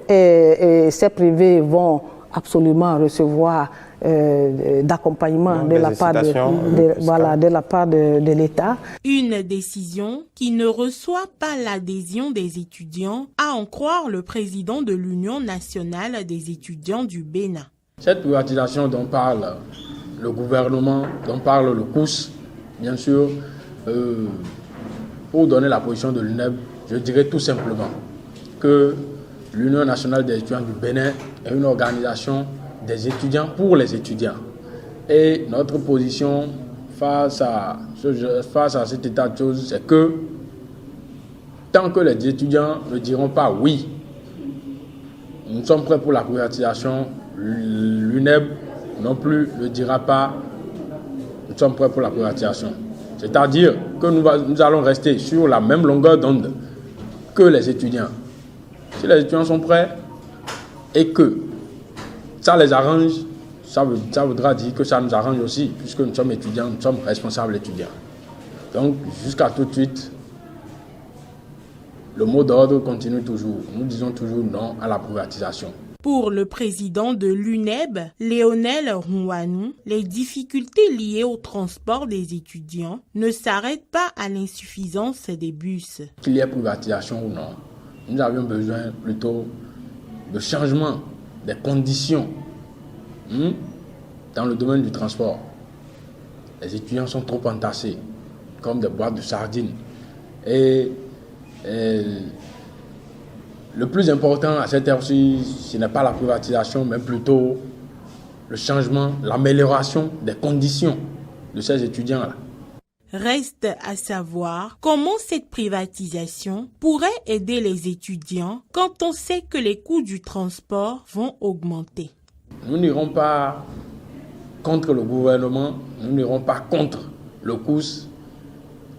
Et ces privés vont absolument recevoir d'accompagnement de la part de l'État. Une décision qui ne reçoit pas l'adhésion des étudiants, à en croire le président de l'Union nationale des étudiants du Bénin. Cette privatisation dont parle le gouvernement, dont parle le COUS, bien sûr, pour donner la position de l'UNEB, je dirais tout simplement que l'Union nationale des étudiants du Bénin est une organisation des étudiants pour les étudiants. Et notre position face à cet état de choses, c'est que tant que les étudiants ne diront pas oui, nous sommes prêts pour la privatisation, l'UNEB non plus ne dira pas nous sommes prêts pour la privatisation. C'est-à-dire que nous allons rester sur la même longueur d'onde que les étudiants. Si les étudiants sont prêts et que ça les arrange, ça voudra dire que ça nous arrange aussi, puisque nous sommes étudiants, nous sommes responsables étudiants. Donc, jusqu'à tout de suite, le mot d'ordre continue toujours. Nous disons toujours non à la privatisation. Pour le président de l'UNEB, Léonel Rouanou, les difficultés liées au transport des étudiants ne s'arrêtent pas à l'insuffisance des bus. Qu'il y ait privatisation ou non, nous avions besoin plutôt de changement des conditions dans le domaine du transport. Les étudiants sont trop entassés, comme des boîtes de sardines. Et le plus important à cette heure-ci, ce n'est pas la privatisation, mais plutôt le changement, l'amélioration des conditions de ces étudiants-là. Reste à savoir comment cette privatisation pourrait aider les étudiants quand on sait que les coûts du transport vont augmenter. Nous n'irons pas contre le gouvernement, nous n'irons pas contre le COUS.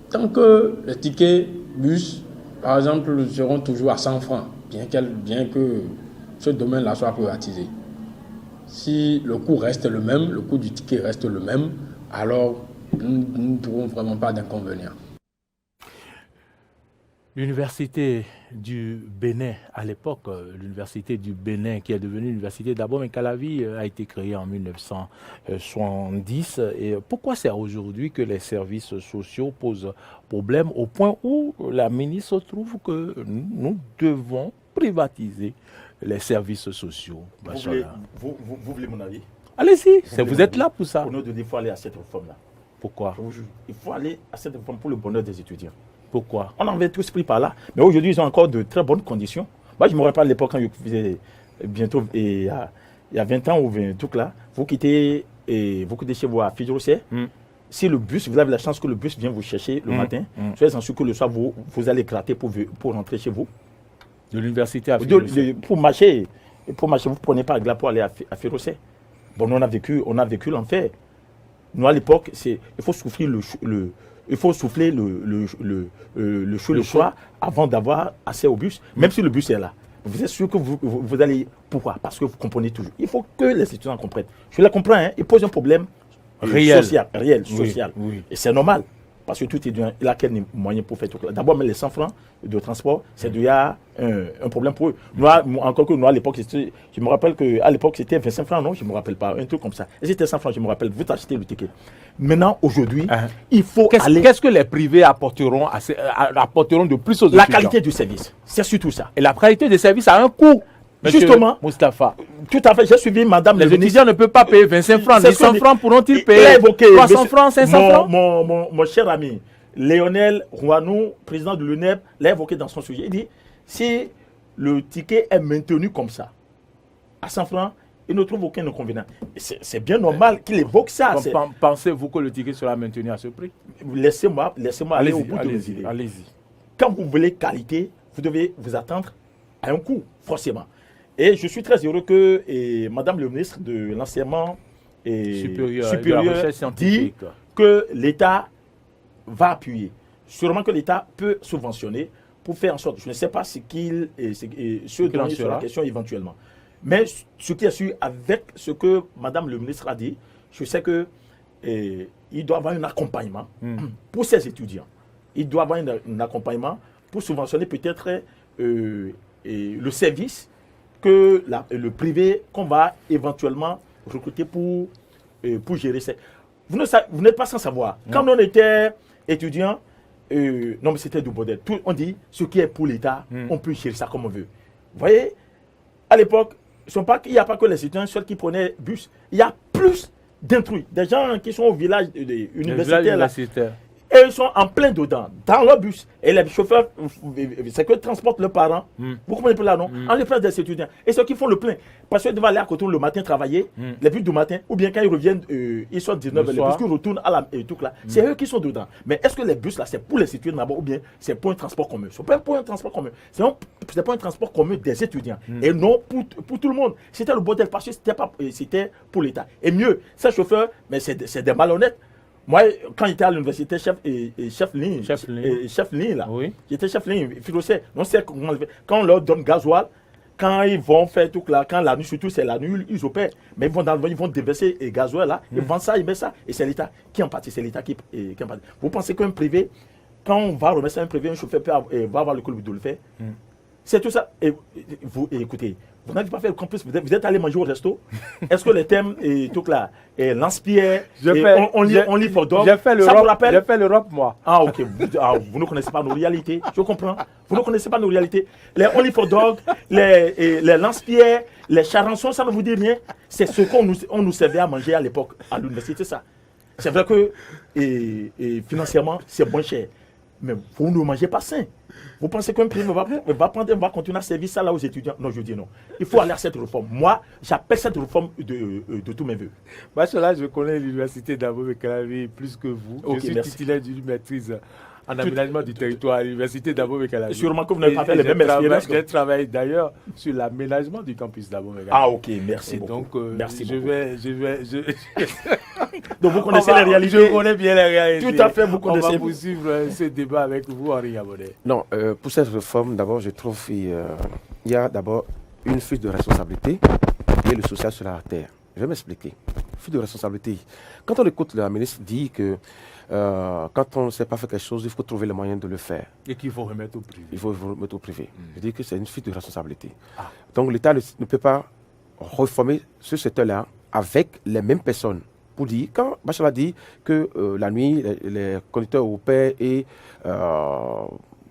Tant que les tickets bus, par exemple, seront toujours à 100 francs, bien que ce domaine-là soit privatisé. Si le coût reste le même, le coût du ticket reste le même, alors nous ne trouvons vraiment pas d'inconvénient. L'université du Bénin à l'époque, l'université du Bénin qui est devenue l'université d'Abomey-Calavi a été créée en 1970. Et pourquoi c'est aujourd'hui que les services sociaux posent problème au point où la ministre trouve que nous devons privatiser les services sociaux? Vous voulez mon avis? Allez-y, vous êtes là pour ça. Pour nous donner, il faut aller à cette réforme-là. Pourquoi? Il faut aller à cette réforme pour le bonheur des étudiants. Pourquoi? On en avait tous pris par là. Mais aujourd'hui, ils ont encore de très bonnes conditions. Moi, je me rappelle à l'époque quand je faisais bientôt, il y a 20 ans ou 20 trucs là, vous quittez chez vous à Fidjorosé. Si le bus, vous avez la chance que le bus vient vous chercher le matin, soyez sûr que le soir, vous allez gratter pour rentrer chez vous. De l'université à Fidjorosé. Pour marcher, vous ne prenez pas le glas pour aller à Fidjorosé. Bon, on a vécu l'enfer. Nous, à l'époque, il faut souffler le choix avant d'avoir accès au bus, même si le bus est là. Vous êtes sûr que vous allez... Pourquoi? Parce que vous comprenez toujours. Il faut que les étudiants comprennent. Je les comprends, hein, ils posent un problème social. Oui. Et c'est normal. Parce que tout étudiant, il a quel moyen pour faire tout ça? D'abord, mais les 100 francs de transport, c'est déjà un problème pour eux. Encore que nous, à l'époque, je me rappelle qu'à l'époque, c'était 25 francs, non? Je ne me rappelle pas, un truc comme ça. Et c'était 100 francs, je me rappelle, vous achetez le ticket. Maintenant, aujourd'hui, il faut aller... Qu'est-ce que les privés apporteront de plus aux étudiants? La qualité du service, c'est surtout ça. Et la qualité des services a un coût. Justement, Moustapha. Tout à fait, j'ai suivi madame les étudiants ne peuvent pas payer 25 francs, 100 francs pourront-ils payer 300 francs, 500 francs? Mon cher ami, Léonel Rouanou, président de l'UNEP, l'a évoqué dans son sujet. Il dit, si le ticket est maintenu comme ça, à 100 francs, il ne trouve aucun inconvénient. C'est bien normal qu'il évoque ça. Pensez-vous que le ticket sera maintenu à ce prix? Laissez-moi aller au bout de mes idées. Allez-y. Quand vous voulez qualité, vous devez vous attendre à un coût, forcément. Et je suis très heureux que madame le ministre de l'enseignement supérieur dit que l'État va appuyer. Sûrement que l'État peut subventionner pour faire en sorte, je ne sais pas ce qu'il donner sur la question éventuellement. Mais ce qui est sûr, avec ce que madame le ministre a dit, je sais que il doit avoir un accompagnement pour ses étudiants. Il doit avoir un accompagnement pour subventionner peut-être le service que le privé qu'on va éventuellement recruter pour gérer ça. Vous n'êtes pas sans savoir. Quand on était étudiant, non mais c'était du bordel. On dit ce qui est pour l'État, on peut gérer ça comme on veut. Vous voyez, à l'époque, il n'y a pas que les étudiants seuls qui prenaient bus. Il y a plus d'intrus, des gens qui sont au village universitaire. Et ils sont en plein dedans, dans leur bus. Et les chauffeurs, c'est que transportent leurs parents. Vous comprenez pas là, non? En les place des étudiants. Et ceux qui font le plein, parce qu'ils doivent aller à côté le matin travailler, les bus du matin, ou bien quand ils reviennent, ils sont 19h, les bus qui retournent à la tout là. C'est eux qui sont dedans. Mais est-ce que les bus là, c'est pour les étudiants d'abord, ou bien c'est pour un transport commun? C'est pas pour un transport commun. C'est pour un transport commun des étudiants. Et non pour tout le monde. C'était le bordel, parce que c'était pour l'État. Et mieux, ces chauffeurs, mais c'est des malhonnêtes. Moi, quand j'étais à l'université, chef ligne, là, j'étais chef ligne, quand on leur donne gasoil, quand ils vont faire tout là, quand la nuit, surtout c'est la nuit, ils opèrent, mais ils vont déverser le gasoil là, ils vendent ça, ils mettent ça, et c'est l'État qui en partie, c'est l'État qui en partie. Vous pensez qu'un privé, quand on va remettre ça à un privé, un chauffeur va avoir le coup de le faire? C'est tout ça. Et écoutez, vous n'avez pas fait le complice, vous êtes allé manger au resto. Est-ce que les thèmes et tout là, lance-pierre, on lit for dog, ça vous rappelle? J'ai fait l'Europe, moi. Ah, ok. Vous ne connaissez pas nos réalités. Je comprends. Vous ne connaissez pas nos réalités. Les only for dog, les lance-pierre, les charançons, ça ne vous dit rien. C'est ce qu'on nous servait à manger à l'époque à l'université, ça. C'est vrai que financièrement, c'est moins cher. Mais vous ne mangez pas sain. Vous pensez qu'un privé va continuer à servir ça là aux étudiants? Non, je dis non. Il faut aller à cette réforme. Moi, j'appelle cette réforme de tous mes voeux. Moi, je connais l'université d'Abomey-Calavi plus que vous. Je suis titulaire d'une maîtrise en aménagement du territoire à l'université d'Abomey-Calavi. Sûrement que vous n'avez pas fait les mêmes expériences. J'ai travaillé d'ailleurs sur l'aménagement du campus d'Abomey-Calavi. Ah, ok, merci beaucoup. Donc, merci donc, vous connaissez les réalités. Je connais bien les réalités. Tout à fait, vous connaissez. On va poursuivre ce débat avec vous, Henri Gabonnet. Non, pour cette réforme, d'abord, je trouve qu'il y a d'abord une fuite de responsabilité et le social sur la terre. Je vais m'expliquer. Fuite de responsabilité. Quand on écoute la ministre dire que quand on ne sait pas faire quelque chose, il faut trouver les moyens de le faire. Et qu'il faut remettre au privé. Il faut remettre au privé. Je dis que c'est une fuite de responsabilité. Donc l'État ne peut pas reformer ce secteur-là avec les mêmes personnes. Pour dire, quand Bachala dit que la nuit, les conducteurs européens et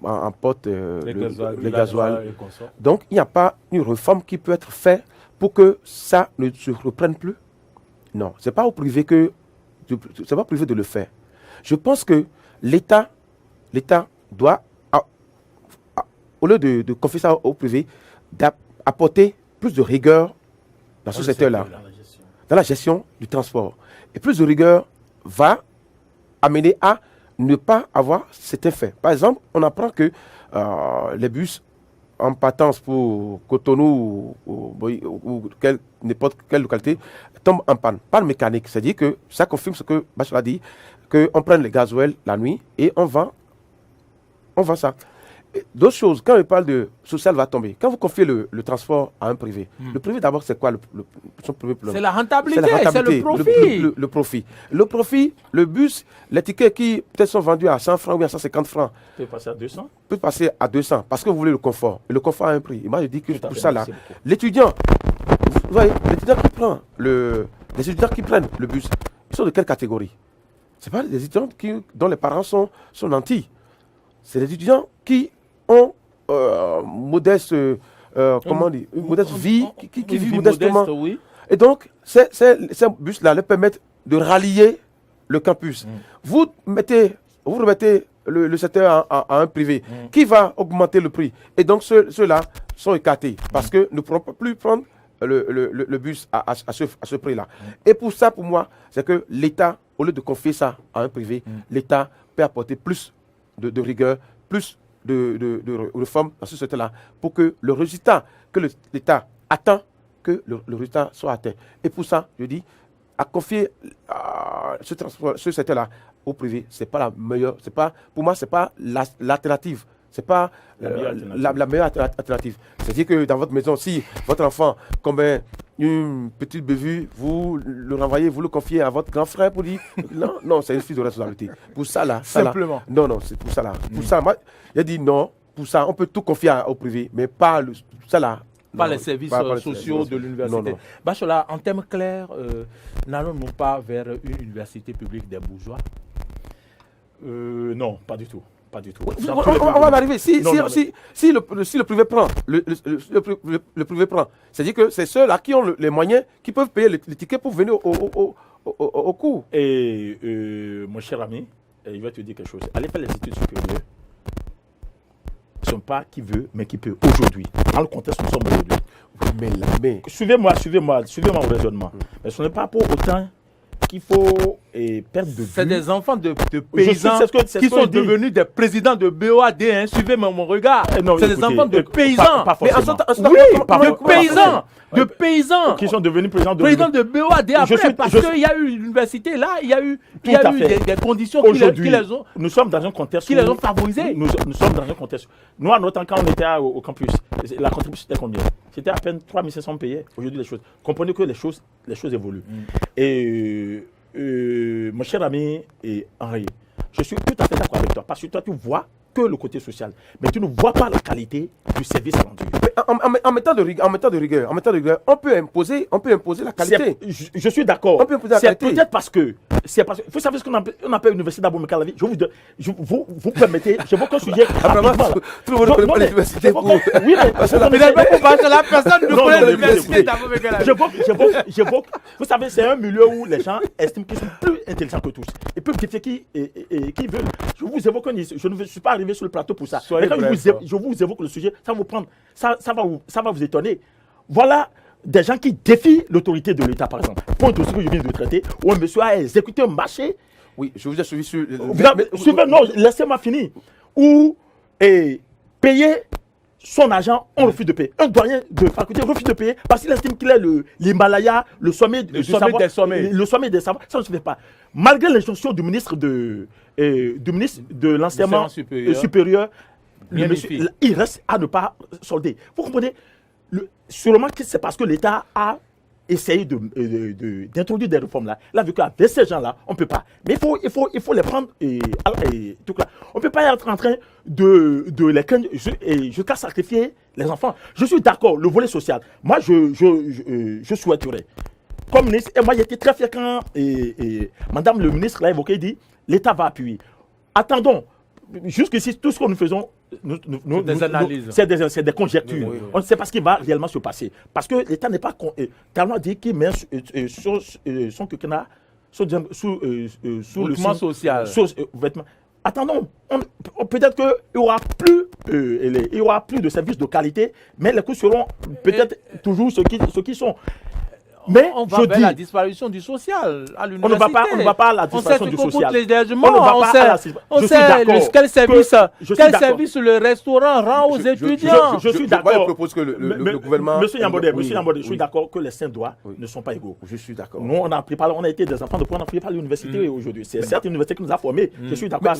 emportent le gasoil. Donc il n'y a pas une réforme qui peut être faite pour que ça ne se reprenne plus. Non, ce n'est pas au privé c'est pas au privé de le faire. Je pense que l'État doit, au lieu de confier ça au privé, apporter plus de rigueur dans ce secteur-là, dans la gestion du transport. Et plus de rigueur va amener à ne pas avoir cet effet. Par exemple, on apprend que les bus en partance pour Cotonou ou n'importe quelle localité tombent en panne. Panne mécanique, c'est-à-dire que ça confirme ce que Bachala dit, qu'on prenne les gasoil la nuit et on vend ça. D'autres choses, quand on parle de social va tomber, quand vous confiez le transport à un privé, le privé d'abord c'est quoi son premier problème? C'est la rentabilité, c'est le profit. Le profit. Le profit, le bus, les tickets qui peut-être sont vendus à 100 francs ou à 150 francs. Peut passer à 200? Peut passer à 200 parce que vous voulez le confort. Et le confort a un prix. Et moi je dis que pour ça là, l'étudiant, vous voyez, les étudiants qui prennent le bus, ils sont de quelle catégorie? Ce n'est pas des étudiants dont les parents sont nantis. C'est des étudiants qui ont modeste vie, qui vivent modestement. Modeste, oui. Et donc, ces bus-là leur permettent de rallier le campus. Vous remettez le secteur à un privé qui va augmenter le prix. Et donc, ceux-là sont écartés parce que ne pourront plus prendre le bus à ce prix-là. Et pour ça, pour moi, c'est que l'État, au lieu de confier ça à un privé, l'État peut apporter plus de rigueur, plus de réformes dans ce secteur-là pour que le résultat que l'État attend, que le résultat soit atteint. Et pour ça, je dis, à confier ce secteur-là au privé, c'est pas la meilleure, pour moi, c'est pas l'alternative. C'est pas la meilleure alternative. C'est-à-dire que dans votre maison, si votre enfant commet une petite bévue, vous le renvoyez, vous le confiez à votre grand frère pour dire non, c'est une fuite de responsabilité. Pour ça là, simplement. Non, c'est pour ça là. Pour ça, moi, il a dit non. Pour ça, on peut tout confier au privé, mais pas ça là. Pas les services sociaux de l'université. Bachala, en termes clairs, n'allons-nous pas vers une université publique des bourgeois? Non, pas du tout. Pas du tout. On va en arriver. Si le privé prend, le privé prend, c'est-à-dire que c'est ceux-là qui ont les moyens, qui peuvent payer les tickets pour venir au cours. Et mon cher ami, il va te dire quelque chose. Allez faire les études supérieures. Ce n'est pas qui veut, mais qui peut aujourd'hui. Dans le contexte où nous sommes aujourd'hui. Mais suivez-moi mon raisonnement. Mais ce n'est pas pour autant qu'il faut perdre de vue. C'est des enfants de paysans qui sont devenus des présidents de BOAD. Suivez mon regard. C'est des enfants de paysans. De paysans. Qui sont devenus présidents de BOAD après. Parce qu'il y a eu l'université là, il y a eu des conditions qui les ont. Nous sommes dans un contexte qui les ont favorisés. Nous sommes dans un contexte. Nous, à notre temps, quand on était au campus, la contribution c'était combien? C'était à peine 3500 payés. Aujourd'hui, les choses. Comprenez que les choses évoluent. Et mon cher ami Henri, je suis tout à fait d'accord avec toi parce que toi tu vois que le côté social, mais tu ne vois pas la qualité du service rendu. En mettant de rigueur, on peut imposer la qualité. Je suis d'accord. On peut imposer la qualité. Peut-être parce que vous savez ce qu'on appelle l'université d'Abomey Calavi. Vous permettez, je vois qu'un sujet. Tout le monde ne connaît pas l'université. Oui, mais la personne ne connaît l'université d'Abomey Calavi. Vous savez, c'est un milieu où les gens estiment qu'ils sont plus intelligents que tous. Ils peuvent défier qui veulent. Je vous évoque je ne suis pas arrivé sur le plateau pour ça. Mais quand je vous évoque le sujet, ça va vous étonner. Voilà des gens qui défient l'autorité de l'État, par exemple. Pour un dossier que je viens de traiter, où un monsieur a exécuté un marché. Oui, je vous ai suivi sur... Non, laissez-moi finir. Où payer son agent, on refuse de payer. Un doyen de faculté refuse de payer parce qu'il estime qu'il est l'Himalaya, le sommet des sommets. Le sommet des savoirs. Ça ne se fait pas. Malgré l'injonction du ministre de l'enseignement supérieur, le monsieur, il reste à ne pas solder. Vous comprenez? Sûrement que c'est parce que l'État a essayer d'introduire des réformes là. Là, vu qu'avec ces gens-là, on ne peut pas. Mais il faut les prendre tout là. On ne peut pas être en train de les craindre jusqu'à sacrifier les enfants. Je suis d'accord, le volet social. Moi, je souhaiterais, comme ministre, et moi j'étais très fier quand Madame le ministre l'a évoqué, dit l'État va appuyer. Attendons, jusqu'ici, tout ce que nous faisons, des analyses. C'est des conjectures. Oui. On ne sait pas ce qui va réellement se passer. Parce que l'État n'est pas tellement dit qu'il met son quinquennat sous le mouvement social. Attendons, peut-être qu'il y aura plus de services de qualité, mais les coûts seront peut-être toujours ceux qui sont. Mais on va vers la disparition du social à l'université. On ne va pas à la disparition du social. On sait quel service le restaurant rend aux étudiants. Je suis d'accord. Je propose que le gouvernement... Monsieur Yambodé, je suis d'accord que les 5 droits ne sont pas égaux. Je suis d'accord. Nous, on a été des enfants de on a pris par l'université aujourd'hui. C'est certes une université qui nous a formés. Je suis d'accord.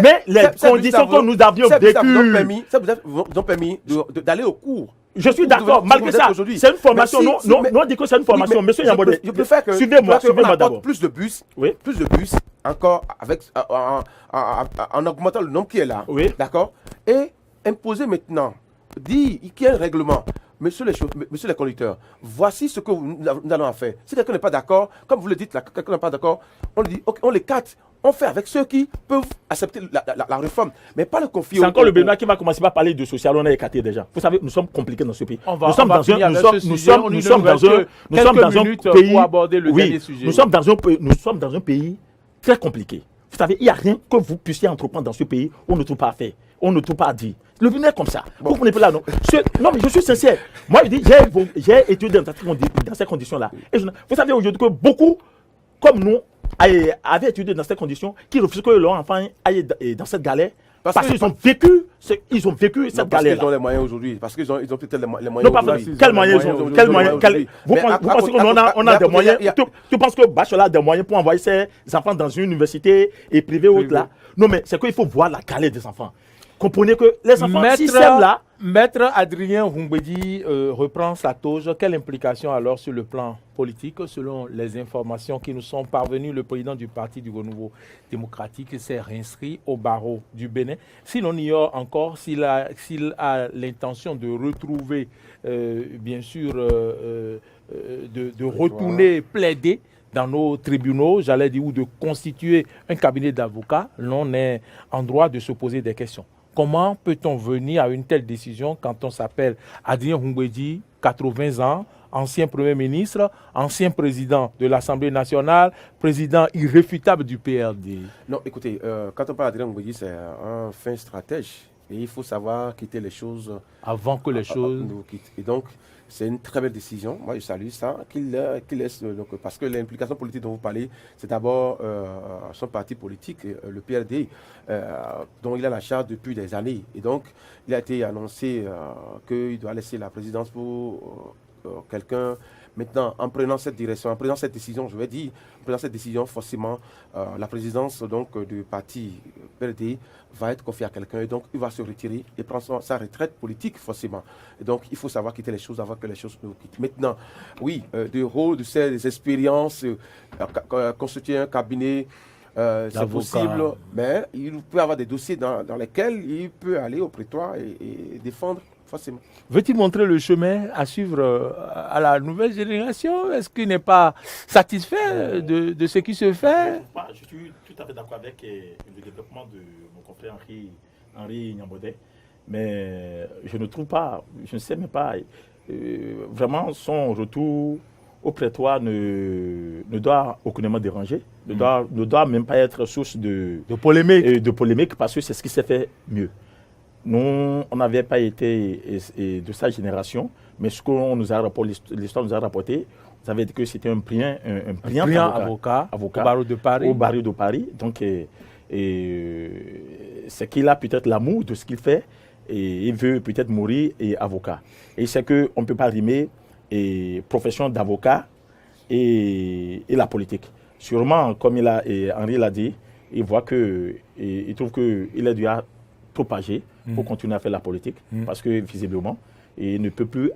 Mais les conditions que nous avions vécues... Ça vous a permis d'aller au cours. Je suis d'accord, malgré ça, c'est une formation. Non, on dit que c'est une formation. Monsieur Yambodé, je préfère que suivez-moi d'abord. Plus de bus, encore en augmentant le nombre qui est là, d'accord, et imposer maintenant, dire qu'il y a un règlement. Messieurs les conducteurs, voici ce que nous allons faire. Si quelqu'un n'est pas d'accord, comme vous le dites, quelqu'un n'est pas d'accord, on lui dit, ok, on les capte. On fait avec ceux qui peuvent accepter la réforme, mais pas le confier. C'est encore le Benoît qui va commencer par parler de social. On est écarté déjà. Vous savez, nous sommes compliqués dans ce pays. Nous sommes dans un pays très compliqué. Vous savez, il n'y a rien que vous puissiez entreprendre dans ce pays où on ne trouve pas à faire, on ne trouve pas à dire. Le Bénin est comme ça. Bon. Vous prenez pas là, non. Non, mais je suis sincère. Moi, je dis, j'ai étudié dans ces conditions-là. Et vous savez aujourd'hui que beaucoup, comme nous, avaient étudié dans ces conditions, qui refusent que leur enfant aille dans cette galère. Parce qu'ils ont vécu cette galère. Parce qu'ils ont les moyens aujourd'hui. Parce qu'ils ont peut-être les moyens. Non, pas aujourd'hui. Quels moyens ils ont? Quels moyens? Vous pensez qu'on a des moyens? Tu penses que Bachelor a des moyens pour envoyer ses enfants dans une université et privée ou autre là? Non, mais c'est qu'il faut voir la galère des enfants. Comprenez que les enfants, si s'aiment là. Maître Adrien Humbedi reprend sa toge. Quelle implication alors sur le plan politique? Selon les informations qui nous sont parvenues, le président du Parti du Renouveau démocratique s'est réinscrit au barreau du Bénin. Si l'on ignore encore s'il a l'intention de retrouver, bien sûr, de retourner plaider dans nos tribunaux, j'allais dire, ou de constituer un cabinet d'avocats, l'on est en droit de se poser des questions. Comment peut-on venir à une telle décision quand on s'appelle Adrien Humbedi, 80 ans, ancien Premier ministre, ancien président de l'Assemblée nationale, président irréfutable du PRD? Non, écoutez, quand on parle d'Adrien Humbedi, c'est un fin stratège. Et il faut savoir quitter les choses avant que les choses nous quittent. Et donc, c'est une très belle décision. Moi, je salue ça. Qu'il laisse, donc, parce que l'implication politique dont vous parlez, c'est d'abord son parti politique, le PRD, dont il a la charge depuis des années. Et donc, il a été annoncé qu'il doit laisser la présidence pour quelqu'un. Maintenant, en prenant cette direction, en prenant cette décision, je vais dire, en prenant cette décision, forcément, la présidence donc, du parti PRD va être confiée à quelqu'un et donc il va se retirer et prendre sa retraite politique, forcément. Et donc, il faut savoir quitter les choses avant que les choses nous quittent. Maintenant, oui, des rôles, des expériences, constituer un cabinet, c'est possible, mais il peut avoir des dossiers dans lesquels il peut aller au prétoire et défendre. Forcément. Veut-il montrer le chemin à suivre à la nouvelle génération? Est-ce qu'il n'est pas satisfait de ce qui se fait? Je suis tout à fait d'accord avec le développement de mon confrère Henri Yambodé, mais je ne trouve pas, je ne sais même pas, vraiment son retour au prétoire ne doit aucunement déranger, ne doit même pas être source de polémique parce que c'est ce qui s'est fait mieux. Nous, on n'avait pas été de sa génération, mais ce qu'on nous a rapporté, l'histoire nous a rapporté, vous avez dit que c'était un brillant avocat au barreau de Paris. Au barreau de Paris. Donc, c'est qu'il a peut-être l'amour de ce qu'il fait et il veut peut-être mourir avocat. Et c'est qu'on ne peut pas rimer profession d'avocat et la politique. Sûrement, comme Henri l'a dit, il voit que, il trouve qu'il est déjà trop âgé pour continuer à faire la politique, parce que visiblement, et il ne peut plus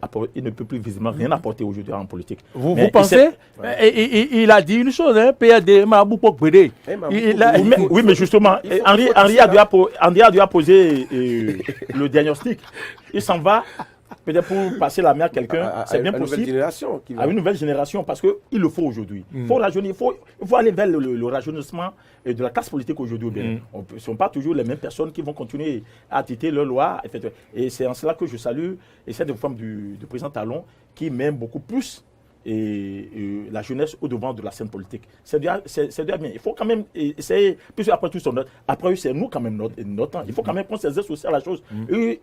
visiblement rien apporter aujourd'hui en politique. Vous pensez? Il a dit une chose, hein, PRD, oui, mais justement, Henri a dû poser le diagnostic. Il s'en va, peut-être pour passer la main à quelqu'un, c'est bien possible. À une nouvelle génération, parce qu'il le faut aujourd'hui. Il faut rajeunir, il faut aller vers le rajeunissement de la classe politique aujourd'hui au Bénin. Ce ne sont pas toujours les mêmes personnes qui vont continuer à titer leurs lois. Et c'est en cela que je salue cette réforme du président Talon qui met beaucoup plus la jeunesse au devant de la scène politique. C'est bien. Il faut quand même essayer, puisque après tout, après c'est nous quand même notre temps. Il faut quand même qu'on s'exerce aussi à la chose.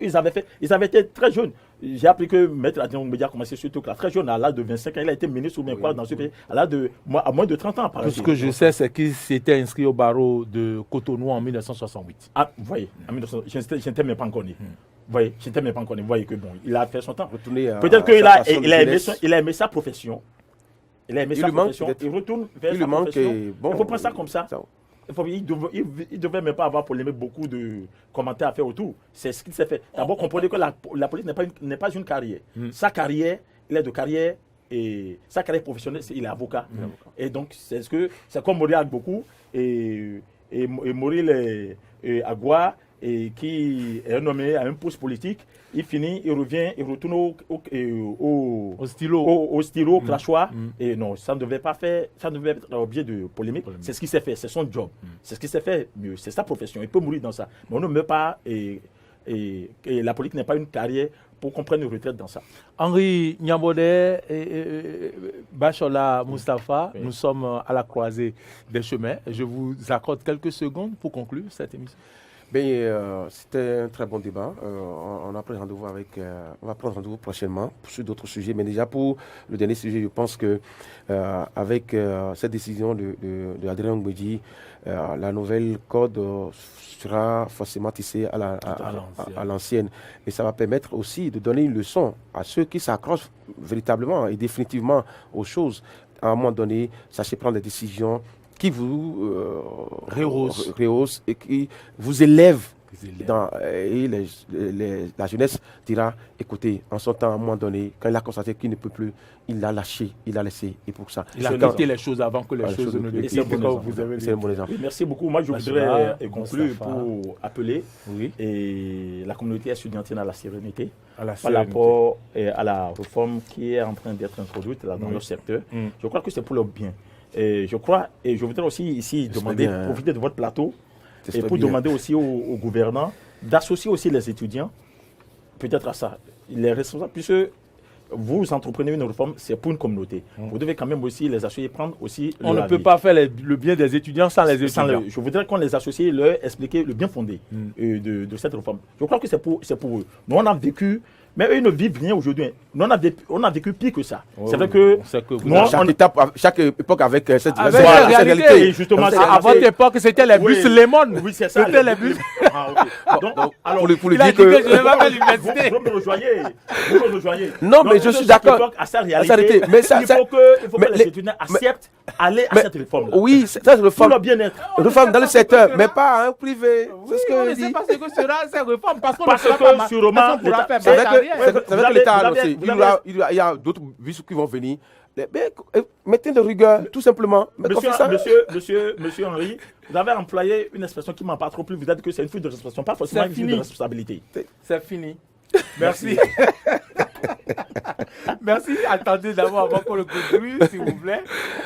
Ils avaient été très jeunes. J'ai appris que Maître Adrien Oumbédia a commencé surtout très jeune, à l'âge de 25 ans. Il a été ministre ou bien quoi dans ce pays, à moins de 30 ans. Tout ce que je sais, c'est qu'il s'était inscrit au barreau de Cotonou en 1968. Ah, vous voyez, je n'étais même pas encore né. Vous voyez, je n'étais même pas encore né. Vous voyez que bon, il a fait son temps. Peut-être qu'il a aimé sa profession. Il a aimé sa profession. Il retourne vers sa profession. Il faut prendre ça comme ça. Il ne devait même pas avoir polémique, beaucoup de commentaires à faire autour. C'est ce qu'il s'est fait. D'abord, comprenez que la politique n'est pas une carrière. Sa carrière, il est de carrière, et sa carrière professionnelle, il est avocat. Et donc, c'est comme Maurice Agbokou et Maurice Agua, et qui est nommé à un poste politique. Il finit, il revient, il retourne au stylo, au crachoir. Et non, ça ne devait être l'objet de polémique. C'est ce qui s'est fait, c'est son job. C'est ce qui s'est fait, c'est sa profession. Il peut mourir dans ça. Mais on ne meurt pas et la politique n'est pas une carrière pour qu'on prenne une retraite dans ça. Henri Niambode et Bachola Moustapha, nous sommes à la croisée des chemins. Je vous accorde quelques secondes pour conclure cette émission. C'était un très bon débat. On va prendre rendez-vous prochainement sur d'autres sujets. Mais déjà pour le dernier sujet, je pense que avec cette décision de Adrien Oumbédia, la nouvelle code sera forcément tissée à l'ancienne. Et ça va permettre aussi de donner une leçon à ceux qui s'accrochent véritablement et définitivement aux choses. À un moment donné, sachez prendre des décisions qui vous rehausse et qui vous élève. Et la jeunesse dira, écoutez, en son temps, à un moment donné, quand il a constaté qu'il ne peut plus, il l'a lâché, il l'a laissé. Et pour ça, il a quitté les choses avant que les choses ne décident. C'est un bon exemple. Merci beaucoup. Moi, je voudrais conclure pour appeler la communauté estudiantine à la sérénité par rapport à la réforme qui est en train d'être introduite dans notre secteur. Je crois que c'est pour leur bien. Et je voudrais aussi ici profiter de votre plateau et pour demander aussi aux gouvernants d'associer aussi les étudiants peut-être à ça. Les responsables, puisque vous entreprenez une réforme, c'est pour une communauté. Vous devez quand même aussi les associer, prendre aussi on ne peut pas faire le bien des étudiants sans les étudiants. Je voudrais qu'on les associe, leur expliquer le bien fondé de cette réforme. Je crois que c'est pour eux. Nous, on a vécu, mais eux, ils ne vivent rien aujourd'hui. Nous, on a vécu pire que ça. C'est vrai que chaque époque avec cette réalité. Et justement, à votre époque, c'était les bus Lemon. Oui, c'est ça. C'était les bus. Donc, pour lui dire que je ne vais pas l'université. Vous me rejoignez. Non, mais je suis d'accord. À sa réalité, il faut que les étudiants acceptent aller à cette réforme. Oui, cette réforme. Pour leur bien-être. Réforme dans le secteur, mais pas un privé. C'est ce que je dis. Pas ce que sera cette réforme. Parce que sûrement, c'est vrai que l'État aussi. Il y a d'autres bus qui vont venir. Mettez de rigueur, tout simplement. Monsieur Henri, vous avez employé une expression qui ne m'a pas trop plu. Vous avez dit que c'est une fuite de responsabilité, pas forcément une fuite de responsabilité. C'est fini. Merci. Merci. Attendez d'abord avant qu'on le conclue, s'il vous plaît.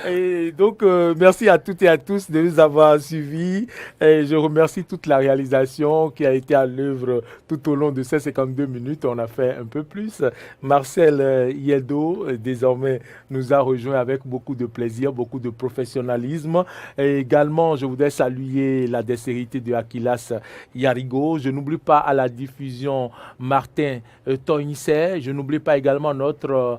Et donc, merci à toutes et à tous de nous avoir suivis. Et je remercie toute la réalisation qui a été à l'œuvre tout au long de ces 52 minutes. On a fait un peu plus. Marcel Yedo, désormais, nous a rejoint avec beaucoup de plaisir, beaucoup de professionnalisme. Et également, je voudrais saluer la dextérité de Akilas Yarigo. Je n'oublie pas à la diffusion Martin Toynissé. Je n'oublie pas également notre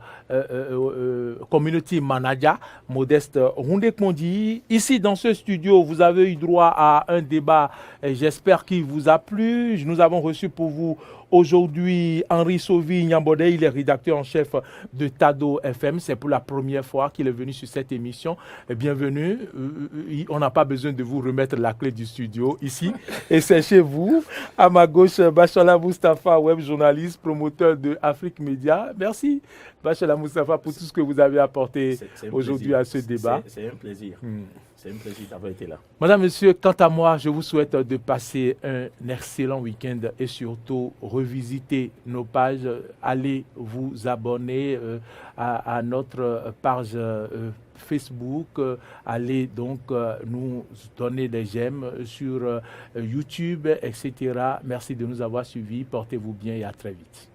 community manager, Modeste Rundekmondi. Ici, dans ce studio, vous avez eu droit à un débat Et j'espère qu'il vous a plu. Nous avons reçu pour vous aujourd'hui Henri Sauvy-Nyambodé, il est rédacteur en chef de Tado FM. C'est pour la première fois qu'il est venu sur cette émission. Bienvenue. On n'a pas besoin de vous remettre la clé du studio ici. Et c'est chez vous. À ma gauche, Bachala Moustapha, web journaliste, promoteur de Afrique Média. Merci, Bachala Moustapha, pour tout ce que vous avez apporté aujourd'hui à ce débat. C'est un plaisir. C'est un plaisir d'avoir été là. Madame, Monsieur, quant à moi, je vous souhaite de passer un excellent week-end et surtout revisiter nos pages. Allez vous abonner à notre page Facebook. Allez donc nous donner des j'aime sur YouTube, etc. Merci de nous avoir suivis. Portez-vous bien et à très vite.